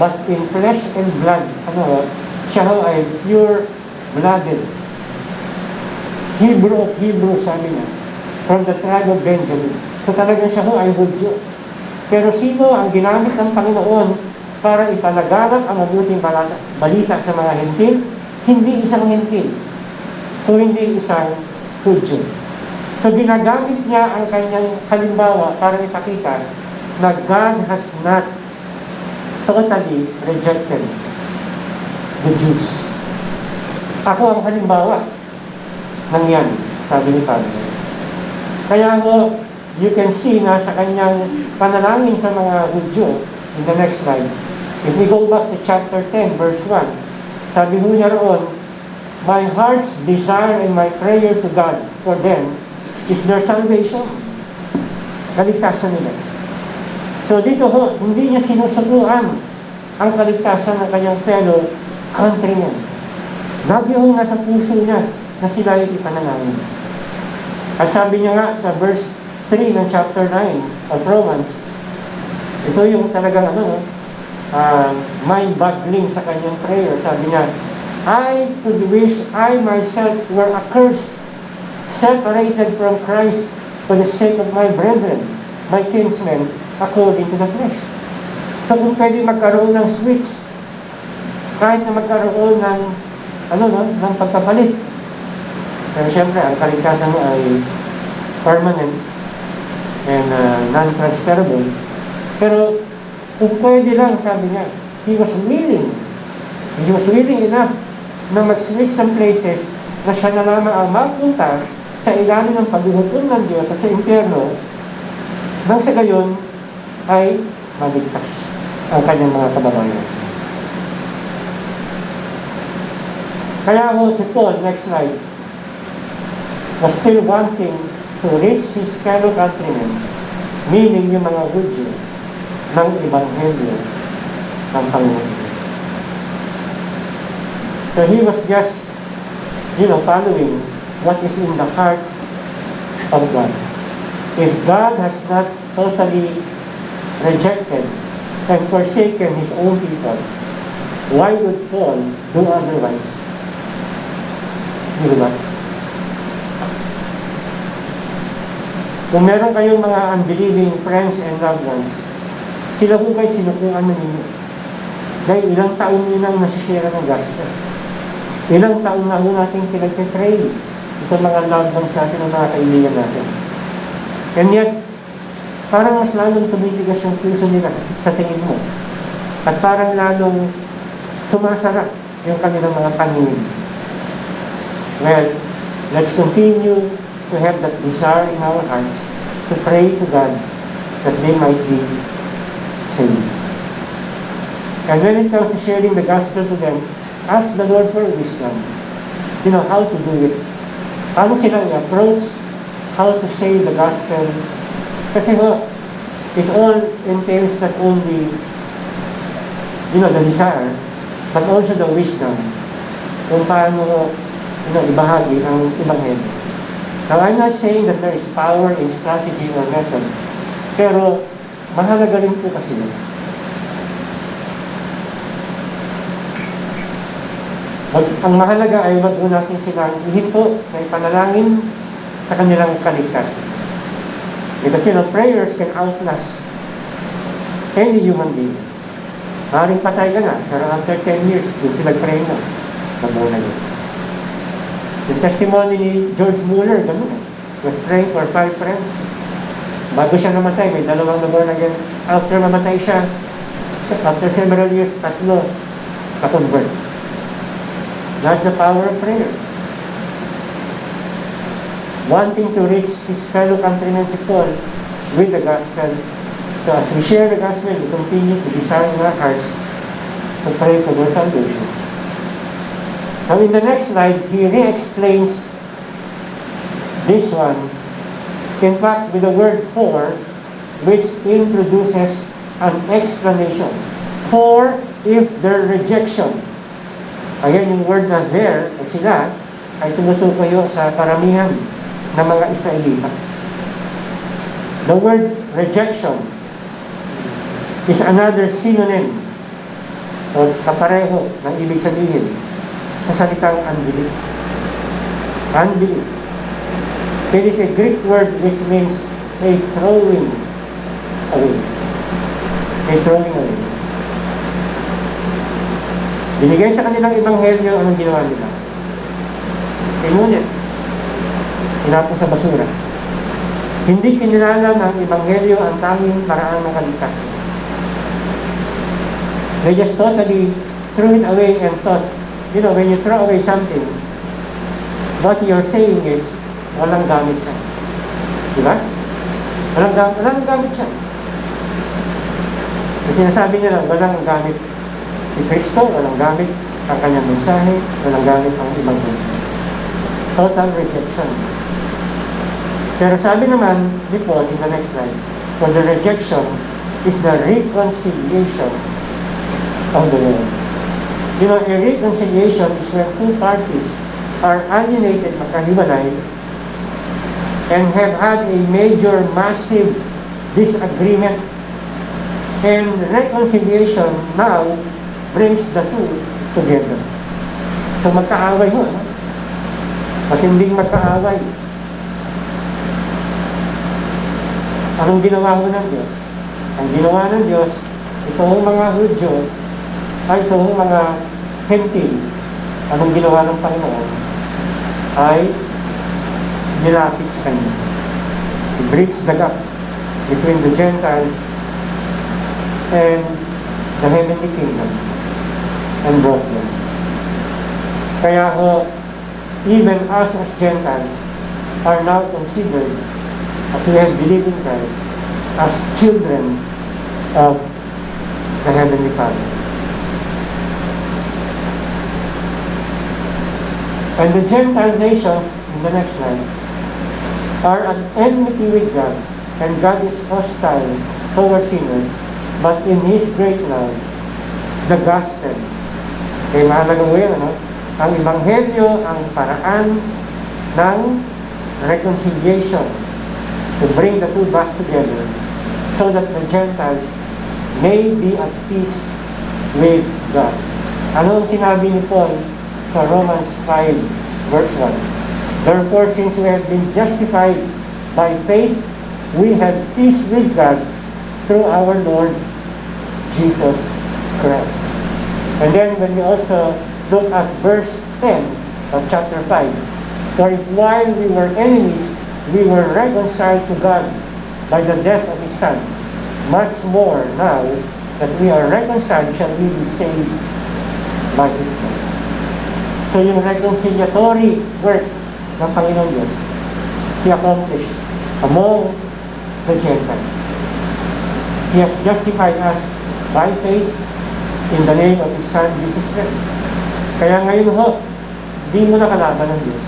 But in flesh and blood, siya ay pure-blooded. Hebrew of Hebrew, sabi niya, from the tribe of Benjamin. So talaga siya ay Hudyo. Pero sino ang ginamit ng Panginoon para ipalaganap ang mabuting balita sa mga hintil? Hindi isang hintil, kundi isang Hudyo. So ginagamit niya ang kanyang halimbawa para ipakita na God has not totally rejected the Jews. Ako ang halimbawa ng yan, sabi ni Father. Kaya you can see na sa kanyang panalangin sa mga Hudyo, in the next slide, if we go back to chapter 10, verse 1, sabi niya roon, my heart's desire and my prayer to God for them is their salvation. Kaligtasan nila. So dito hindi niya sinusubuan ang kaligtasan ng kanyang fellow countrymen. Lagi nasa puso niya na sila ay ipanalangin. At sabi niya nga sa verse 3 ng chapter 9 of Romans, ito yung talagang mind-boggling sa kanyang prayer. Sabi niya, I could wish I myself were accursed, separated from Christ for the sake of my brethren, my kinsmen, according to the flesh. So kung pwede magkaroon ng switch, kahit na magkaroon ng ng pagkapalit. Pero siyempre, ang kaligtasan mo ay permanent and non-transferable. Pero kung pwede lang, sabi niya, he was willing enough na mag-switch ng places na siya na lamang ang magpunta sa ilalim ng paghuhukom ng Diyos at sa impyerno nang sa gayon ay maligtas ang kanyang mga kababayan. Kaya si Paul, next slide, was still wanting to reach his fellow countrymen, meaning yung mga Hudyo, ng Ebanghelyo ng Panginoon. So he was just, following what is in the heart of God. If God has not totally rejected and forsaken His own people, why would Paul do otherwise? Di ba? Kung meron kayong mga unbelieving friends and loved ones, sila po kayo sinukuan na ninyo. Dahil ilang taon nyo nang nasisira ng gospel. Ilang taon na ho natin pinag-pray. Ito mga loved ones natin, ang mga kaibigan natin. And yet, parang mas lalong tumitigas yung puso nila sa tingin mo. At parang lalong sumasara yung kanilang mga paningin. Well, let's continue to have that desire in our hearts to pray to God that they might be saved. And when it comes to sharing the gospel to them, ask the Lord for wisdom. You know, how to do it. Paano sila i-approach, how to say the gospel. Kasi it all entails not only, the desire, but also the wisdom kung paano, ibahagi ang Ebanghelyo. Now, I'm not saying that there is power in strategy or method, pero mahalaga rin po kasi yun. Ang mahalaga ay wag natin silang ihinto na ipanalangin sa kanilang kaligtasan. Because prayers can outlast any human being. Maaaring patay ka na, pero after 10 years, yung pinag-pray mo, nabuhay yun. Yung testimony ni George Mueller, gano'n eh. Was praying for 5 friends. Bago siya namatay, may 2 naborn again. After mamatay siya, after several years, 3 na-convert. That's the power of prayer. Wanting to reach his fellow countrymen si Paul with the gospel. So as we share the gospel, we continue to desire in our hearts to pray for their salvation. Now in the next slide, he re-explains this one. In fact, with the word for, which introduces an explanation. For if their rejection. Ayan yung word na there, sila, ay tumutukoy sa karamihan ng mga Israelita. The word rejection is another synonym o kapareho ng ibig sabihin sa salitang unbelief. Unbelief. It is a Greek word which means a throwing away. A throwing away. Binigay sa kanilang ebanghelyo, anong ginawa nila? Inunit. Tinapon sa basura. Hindi kinilala ng ebanghelyo ang tanging paraan ng kaligtasan. They just totally threw it away and thought, when you throw away something, what you're saying is, walang gamit siya. Diba? Walang gamit siya. Kasi sinasabi nila, walang gamit si Kristo, walang gamit ang kanyang mensahe, walang gamit ang ibang mensahe. Total rejection. Pero sabi naman ni Paul in the next slide, for the rejection is the reconciliation of the world. A reconciliation is when two parties are alienated, makahiwalay, and have had a major, massive disagreement. And reconciliation now brings the two together. So magkaaway mo, matinding magkaaway. Anong ginawa mo ng Diyos? Ang ginawa ng Diyos, itong mga Hudyo, ay itong mga Hentil, anong ginawa ng Panginoon, ay nilapit sa Kanya. He bridges the gap between the Gentiles and the heavenly kingdom and brought them. Kaya even us as Gentiles are now considered, as we have believed in Christ, as children of the Heavenly Father. And the Gentile nations, in the next slide, are at enmity with God, and God is hostile towards sinners, but in His great love, the gospel. Kaya mahalagang way, ang ebanghelyo, ang paraan ng reconciliation to bring the two back together so that the Gentiles may be at peace with God. Ano ang sinabi ni Paul sa Romans 5 verse 1? Therefore, since we have been justified by faith, we have peace with God through our Lord Jesus Christ. And then when we also look at verse 10 of chapter 5, for if while we were enemies, we were reconciled to God by the death of His Son, much more now that we are reconciled shall we be saved by His blood. So yung reconciliatory work ng Panginoon Diyos, He accomplished among the Gentiles. He has justified us by faith in the name of His Son, Jesus Christ. Kaya ngayon ho, hindi mo na kalaban ng Diyos.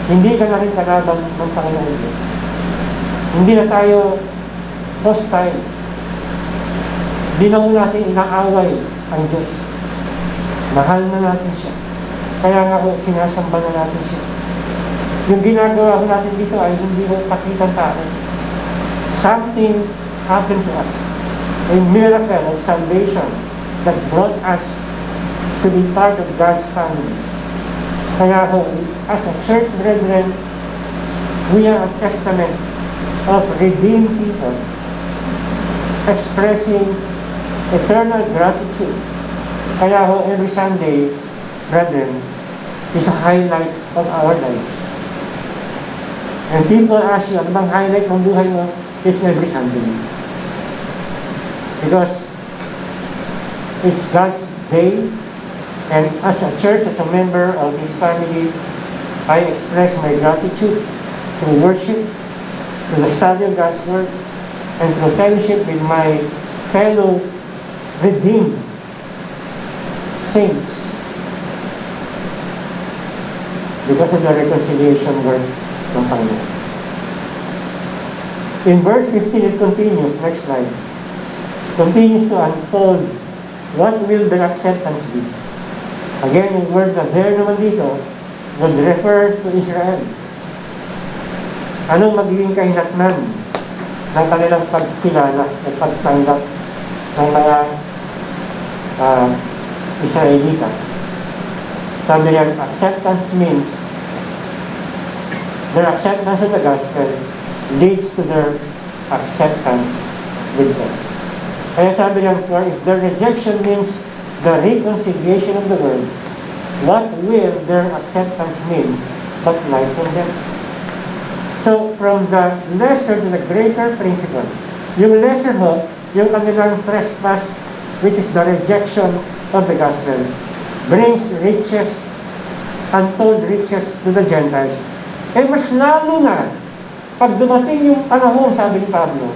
Hindi ka na rin kalaban ng Panginoon Diyos. Hindi na tayo hostile. Hindi na ho natin inaaway ang Diyos. Mahal na natin siya. Kaya nga ho, sinasamba na natin siya. Yung ginagawa ho natin dito ay hindi ho pakitang tao. Something happened to us. A miracle of salvation that brought us to be part of God's family. Kaya ho, as a church brethren, we are a testament of redeemed people expressing eternal gratitude. Kaya ho, every Sunday, brethren, is a highlight of our lives. And people ask you, ano bang highlight ng buhay mo? It's every Sunday. Because it's God's day, and as a church, as a member of His family, I express my gratitude through worship, through the study of God's Word, and through fellowship with my fellow redeemed saints because of the reconciliation work ng Panginoon. In verse 15, it continues, next slide, continues to unfold what will their acceptance be. Again, yung word na there naman dito would refer to Israel. Anong magiging kahinatnan ng kanilang pagkilala at pagtanggap ng mga Israelita? Sabi niyan, acceptance means their acceptance of the gospel leads to their acceptance with God. Kaya sabi niyan, for if their rejection means the reconciliation of the world, what will their acceptance mean but life from them? So, from the lesser to the greater principle, yung lesser ho, yung kanilang trespass, which is the rejection of the gospel, brings riches, untold riches to the Gentiles. Eh mas lalo na, pag dumating yung panahon, sabi ni Pablo,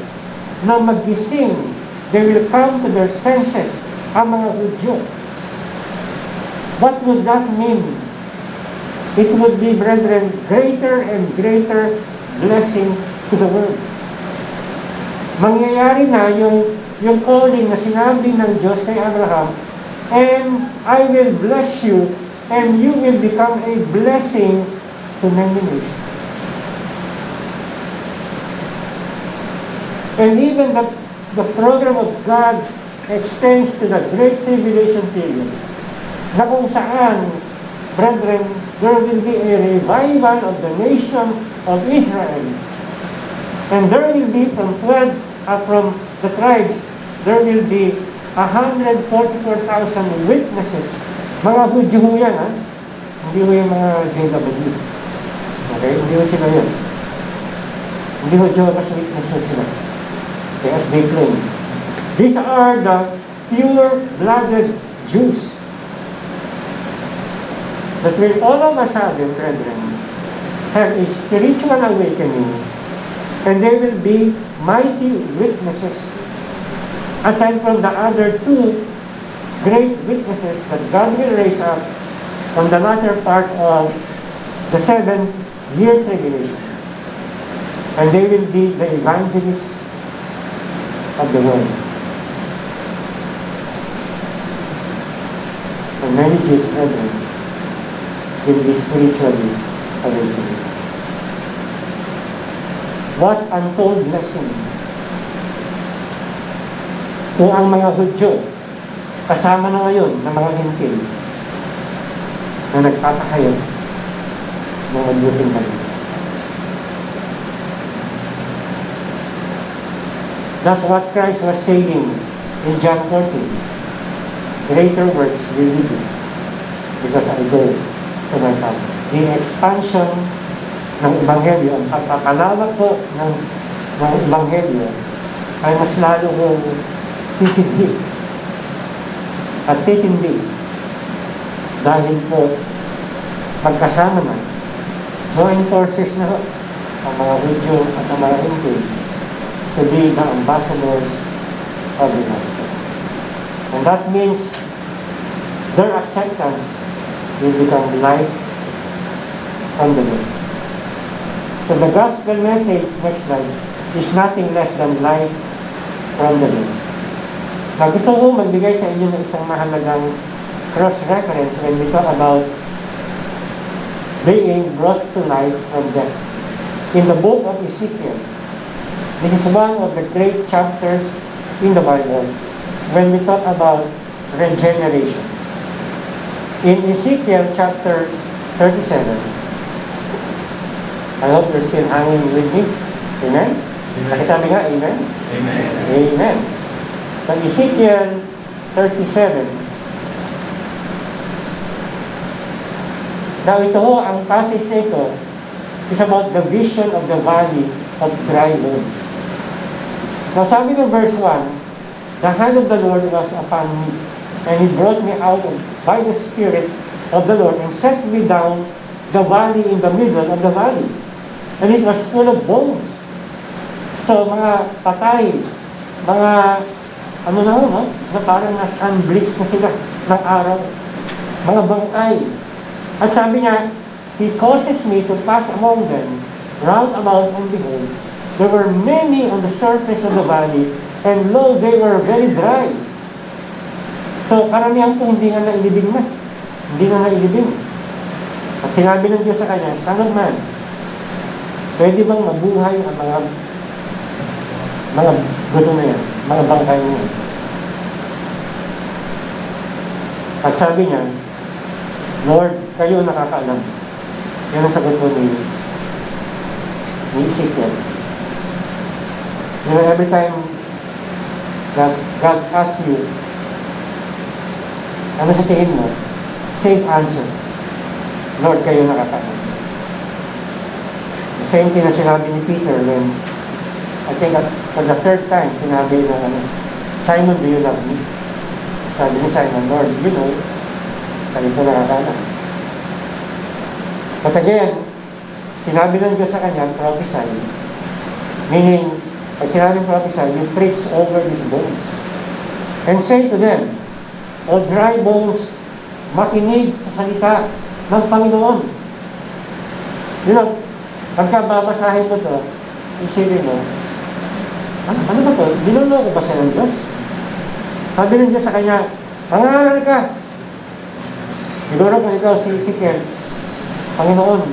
na magising, they will come to their senses, ang mga Hudyo. What would that mean? It would be, brethren, greater and greater blessing to the world. Mangyayari na yung calling na sinabi ng Diyos kay Abraham, and I will bless you, and you will become a blessing to many nations. And even the program of God extends to the Great Tribulation period, na kung saan, brethren, there will be a revival of the nation of Israel. And there will be from the tribes, there will be 144,000 witnesses. Mga Hudyo yan, ha? Hindi ho yung mga JW. Okay? Hindi ho sila yun. Hindi ho Jehovah's Witnesses sila. Okay, as they claim. These are the pure-blooded Jews that will all of a sudden, brethren, have a spiritual awakening, and they will be mighty witnesses, aside from the other two great witnesses that God will raise up on the latter part of the 7-year tribulation. And they will be the evangelists of the world. And many Jews, brethren, will be spiritually awakened. What untold blessing! Kung ang mga Hudyo, kasama na ngayon ng mga Hintil na nagpapahayag ng mabuting balita. That's what Christ was saying in John 14. Greater works will you do because I go to my Father. The expansion ng Ebanghelyo, ang pagpapalawak po ng Ebanghelyo ay mas lalo kong sisigit at titindi dahil po magkasama na joint forces na ang mga Hudyo at ang mga Hindi to be the ambassadors of the gospel. And that means their acceptance will become light from the Lord. So the gospel message, next slide, is nothing less than light from the Lord. Now, gusto ko magbigay sa inyo ng isang mahalagang cross-reference when we talk about being brought to life from death. In the book of Ezekiel, this is one of the great chapters in the Bible when we talk about regeneration. In Ezekiel chapter 37, I hope you're still hanging with me. Amen? Nakisabi nga, amen? Amen. Amen. So Ezekiel 37, now ito ho, ang passage nito is about the vision of the valley of dry bones. Now sabi ng verse 1, the hand of the Lord was upon me, and He brought me out by the Spirit of the Lord and set me down the valley in the middle of the valley. And it was full of bones. So mga patay, mga ano na no? Na parang na sun-bleached na sila ng araw. Mga bangkay. At sabi niya, He causes me to pass among them, round about, and behold, there were many on the surface of the valley, and lo, they were very dry. So, karamihan po hindi nga nailibing na. Hindi na nailibing. At sinabi ng Diyos sa kanya, Son of man, pwede bang mabuhay ang mga guto na yan, mga bangkay na yan? At sabi niya, Lord, kayo nakakaalam. Yan ang sagot ko ni Ezekiel. You know, every time God asks you, ano sa tingin mo? Same answer. Lord, kayo nakakaalam. The same thing na sinabi ni Peter when, I think for the third time, sinabi na, Simon, do you love me? Sabi ni Simon, Lord, you know, kayo ko nakakaalam. But again, sinabi ng Diyos sa kanya, prophesy. Meaning, pag sinabi prophesy, you preach over these bones. And say to them, O dry bones, makinig sa salita ng Panginoon. You know, pagka babasahin mo ito, isipin mo, ano ba ito? Dinuloko ba siya ng Diyos? Sabi ng Diyos sa kanya, pangaral ka. Siguro kung ikaw si Ezekiel, Panginoon,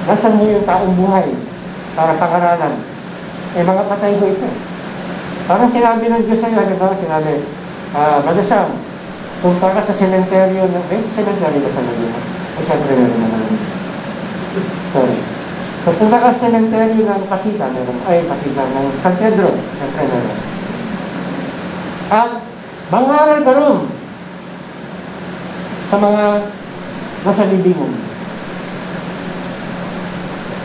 nasan mo yung taong buhay para pangaralan? Eh, mga patay ko ito. Parang sinabi ng Diyos sa'yo, sinabi, Brother Sam, punta ka sa sementeryo ng, sementeryo ba sa Laguna? Ay, siyempre meron naman. Sorry. So, punta ka sa sementeryo ng Pasita, Pasita, ng San Pedro, siyempre meron. At, mangaral ka ron sa mga nasa libingan.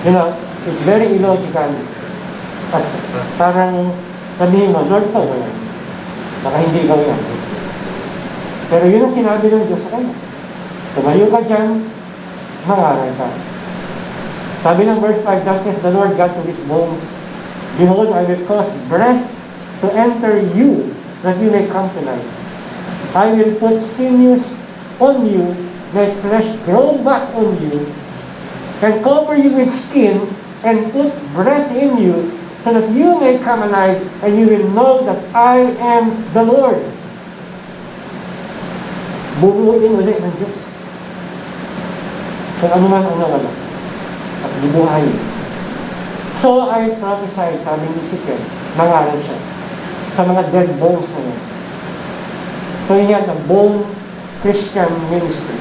You know, it's very illogical. At parang sabihin mo, Lord po, baka hindi ikaw yan. Pero yun ang sinabi ng Diyos sa kanya. Tumayo ka dyan, mangaral ka. Sabi ng verse 5, Thus says the Lord God to these bones, Behold, I will cause breath to enter you, that you may come to life. I will put sinews on you, let flesh grow back on you, and cover you with skin, and put breath in you, so that you may come alive, and you will know that I am the Lord. Bubuuin ulit ng Diyos. Kung ano man ang nawala. At bubuhayin. So I prophesied, sabi ni Ezekiel, nangaral siya sa mga dead bones na yan. So yun yan, the bone Christian ministry.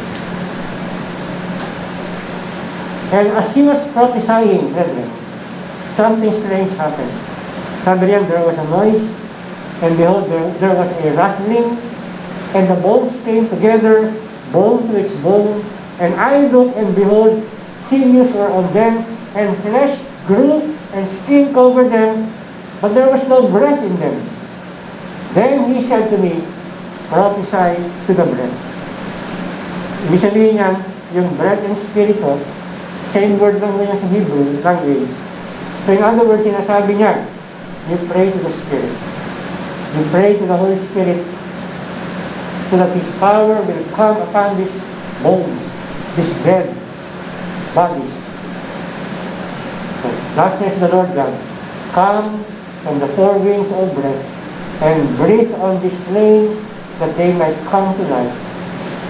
And as he was prophesying, brethren, something strange happened. Sabi niya, there was a noise, and behold, there was a rattling, and the bones came together, bone to its bone, and I looked, and behold, sinews were on them, and flesh grew and skin covered them, but there was no breath in them. Then he said to me, prophesy to the breath. Ibig sabihin niyan, yung breath and spirit ko, same word lang niya sa Hebrew language. So in other words, sinasabi niya, you pray to the Spirit. You pray to the Holy Spirit so that His power will come upon these bones, these dead bodies. So, thus says the Lord God, come from the four winds of breath and breathe on this slain that they might come to life.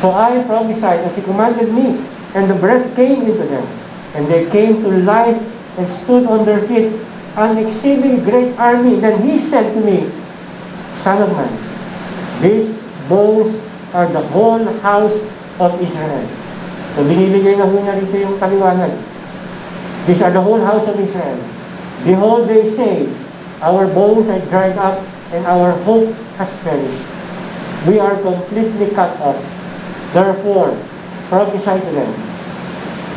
So I prophesied as He commanded me, and the breath came into them, and they came to life and stood on their feet, an exceeding great army. Then He said to me, Son of man, these bones are the whole house of Israel. So binibigay na ho niya rito yung paliwanag. These are the whole house of Israel. Behold, they say, our bones are dried up, and our hope has perished. We are completely cut off. Therefore, prophesy to them.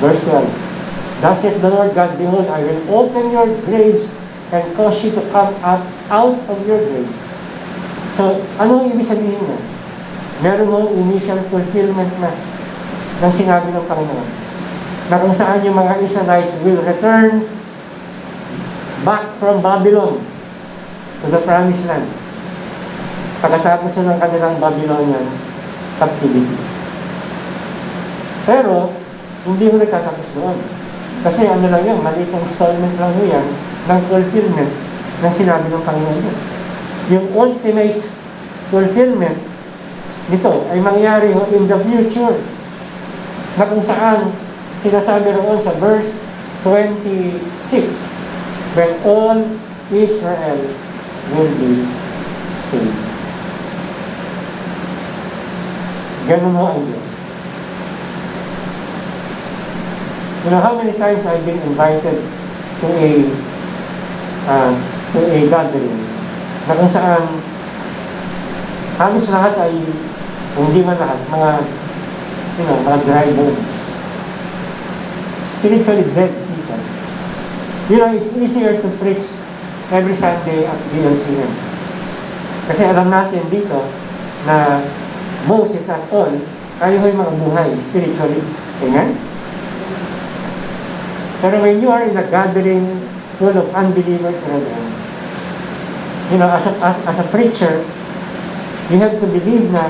Verse 12. Thus says the Lord God, behold, I will open your graves and cause you to come up out of your graves. So, ano ang ibig sabihin niya? Meron mo initial fulfillment na ng sinabi ng Panginoon. Na kung saan yung mga Israelites will return back from Babylon to the promised land. Pagkatapos ng kanilang Babylonian captivity. Pero, hindi mo nagtatapos doon. Kasi ano lang yan, maliit ang installment lang yan ng fulfillment ng sinabi ng Panginoon Diyos. Yung ultimate fulfillment nito ay mangyari in the future na kung saan sinasabi roon sa verse 26 when all Israel will be saved. Ganun mo ang Diyos. You know how many times I've been invited to a gathering na kung saan halos lahat ay, hindi man lahat, mga dry bones. Spiritually dead people. You know, it's easier to preach every Sunday at DLCM. Kasi alam natin dito na most, if not all, tayo ay mga buhay spiritually. Amen? Pero when you are in a gathering full of unbelievers, you know, as a preacher, you have to believe na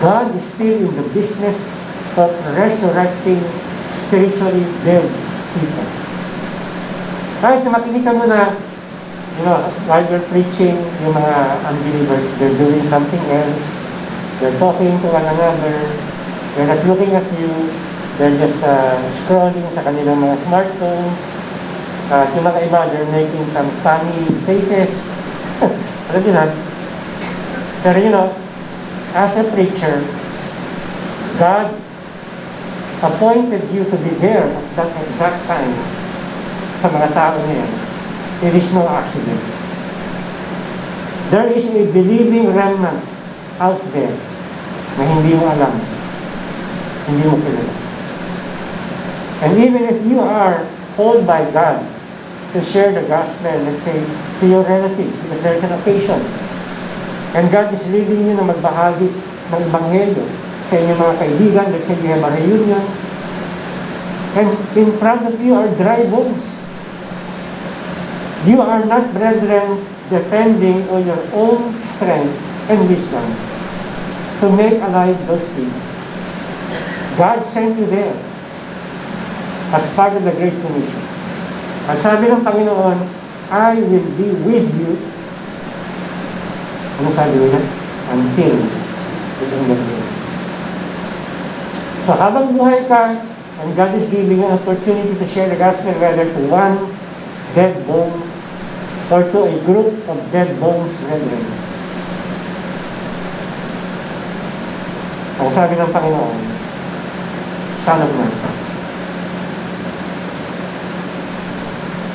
God is still in the business of resurrecting spiritually dead people. Kahit na makikita mo na, you know, while you're preaching, yung mga unbelievers, they're doing something else, they're talking to one another, they're not looking at you, they're just scrolling sa kanilang mga smartphones, yung mga iba, they're making some funny faces. Alam niyo na. Pero you know, as a preacher, God appointed you to be there at that exact time sa mga tao niya. It is no accident. There is a believing remnant out there na hindi mo alam, hindi mo kilala. And even if you are called by God to share the gospel, let's say, to your relatives, because there's an occasion, and God is leading you na magbahagi ng Ebanghelyo sa inyong mga kaibigan, let's say you have a reunion, and in front of you are dry bones. You are not, brethren, depending on your own strength and wisdom to make alive those things. God sent you there as part of the Great Commission. At sabi ng Panginoon, I will be with you. Ano sabi niya? Until the end of the age. So habang buhay ka, and God is giving you an opportunity to share the gospel, whether to one dead bone or to a group of dead bones, brethren. Ang sabi ng Panginoon, Son of Man,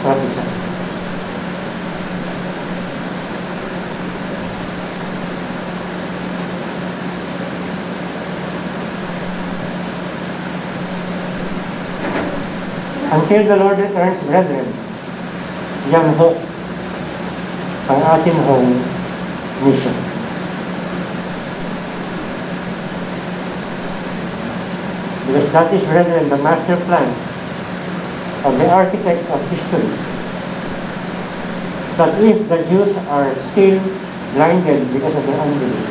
prophesy. Until the Lord returns, brethren, yan ho ang atin hong mission. Because that is rather the master plan of the architect of history. That if the Jews are still blinded because of their unbelief,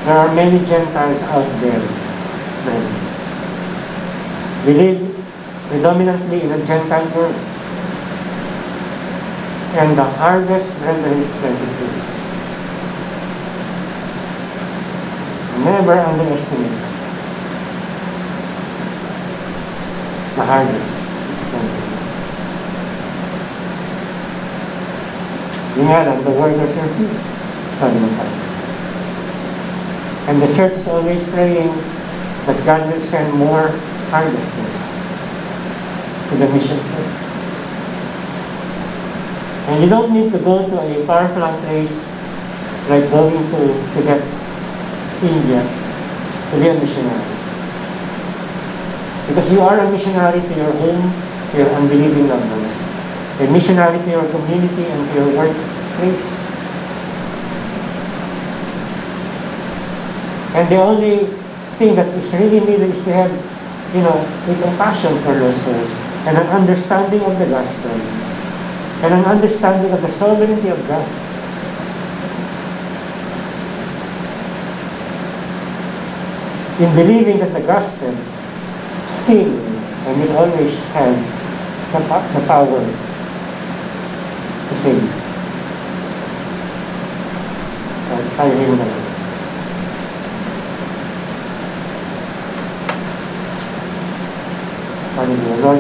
there are many Gentiles out there. We live predominantly in a Gentile world. And the harvest rather is plentiful. Never underestimate the harvest is plentiful. Yun nga lang, the workers are few. Sabi ng Bible. And the church is always praying that God will send more harvesters to the mission field. And you don't need to go to a far-flung place like going to Tibet, India, to be a missionary. Because you are a missionary to your home, to your unbelieving loved ones. A missionary to your community and to your workplace. And the only thing that is really needed is to have, a compassion for those souls and an understanding of the gospel and an understanding of the sovereignty of God. In believing that the gospel still and will always have the power to save. Tayo rin na lang. Lord,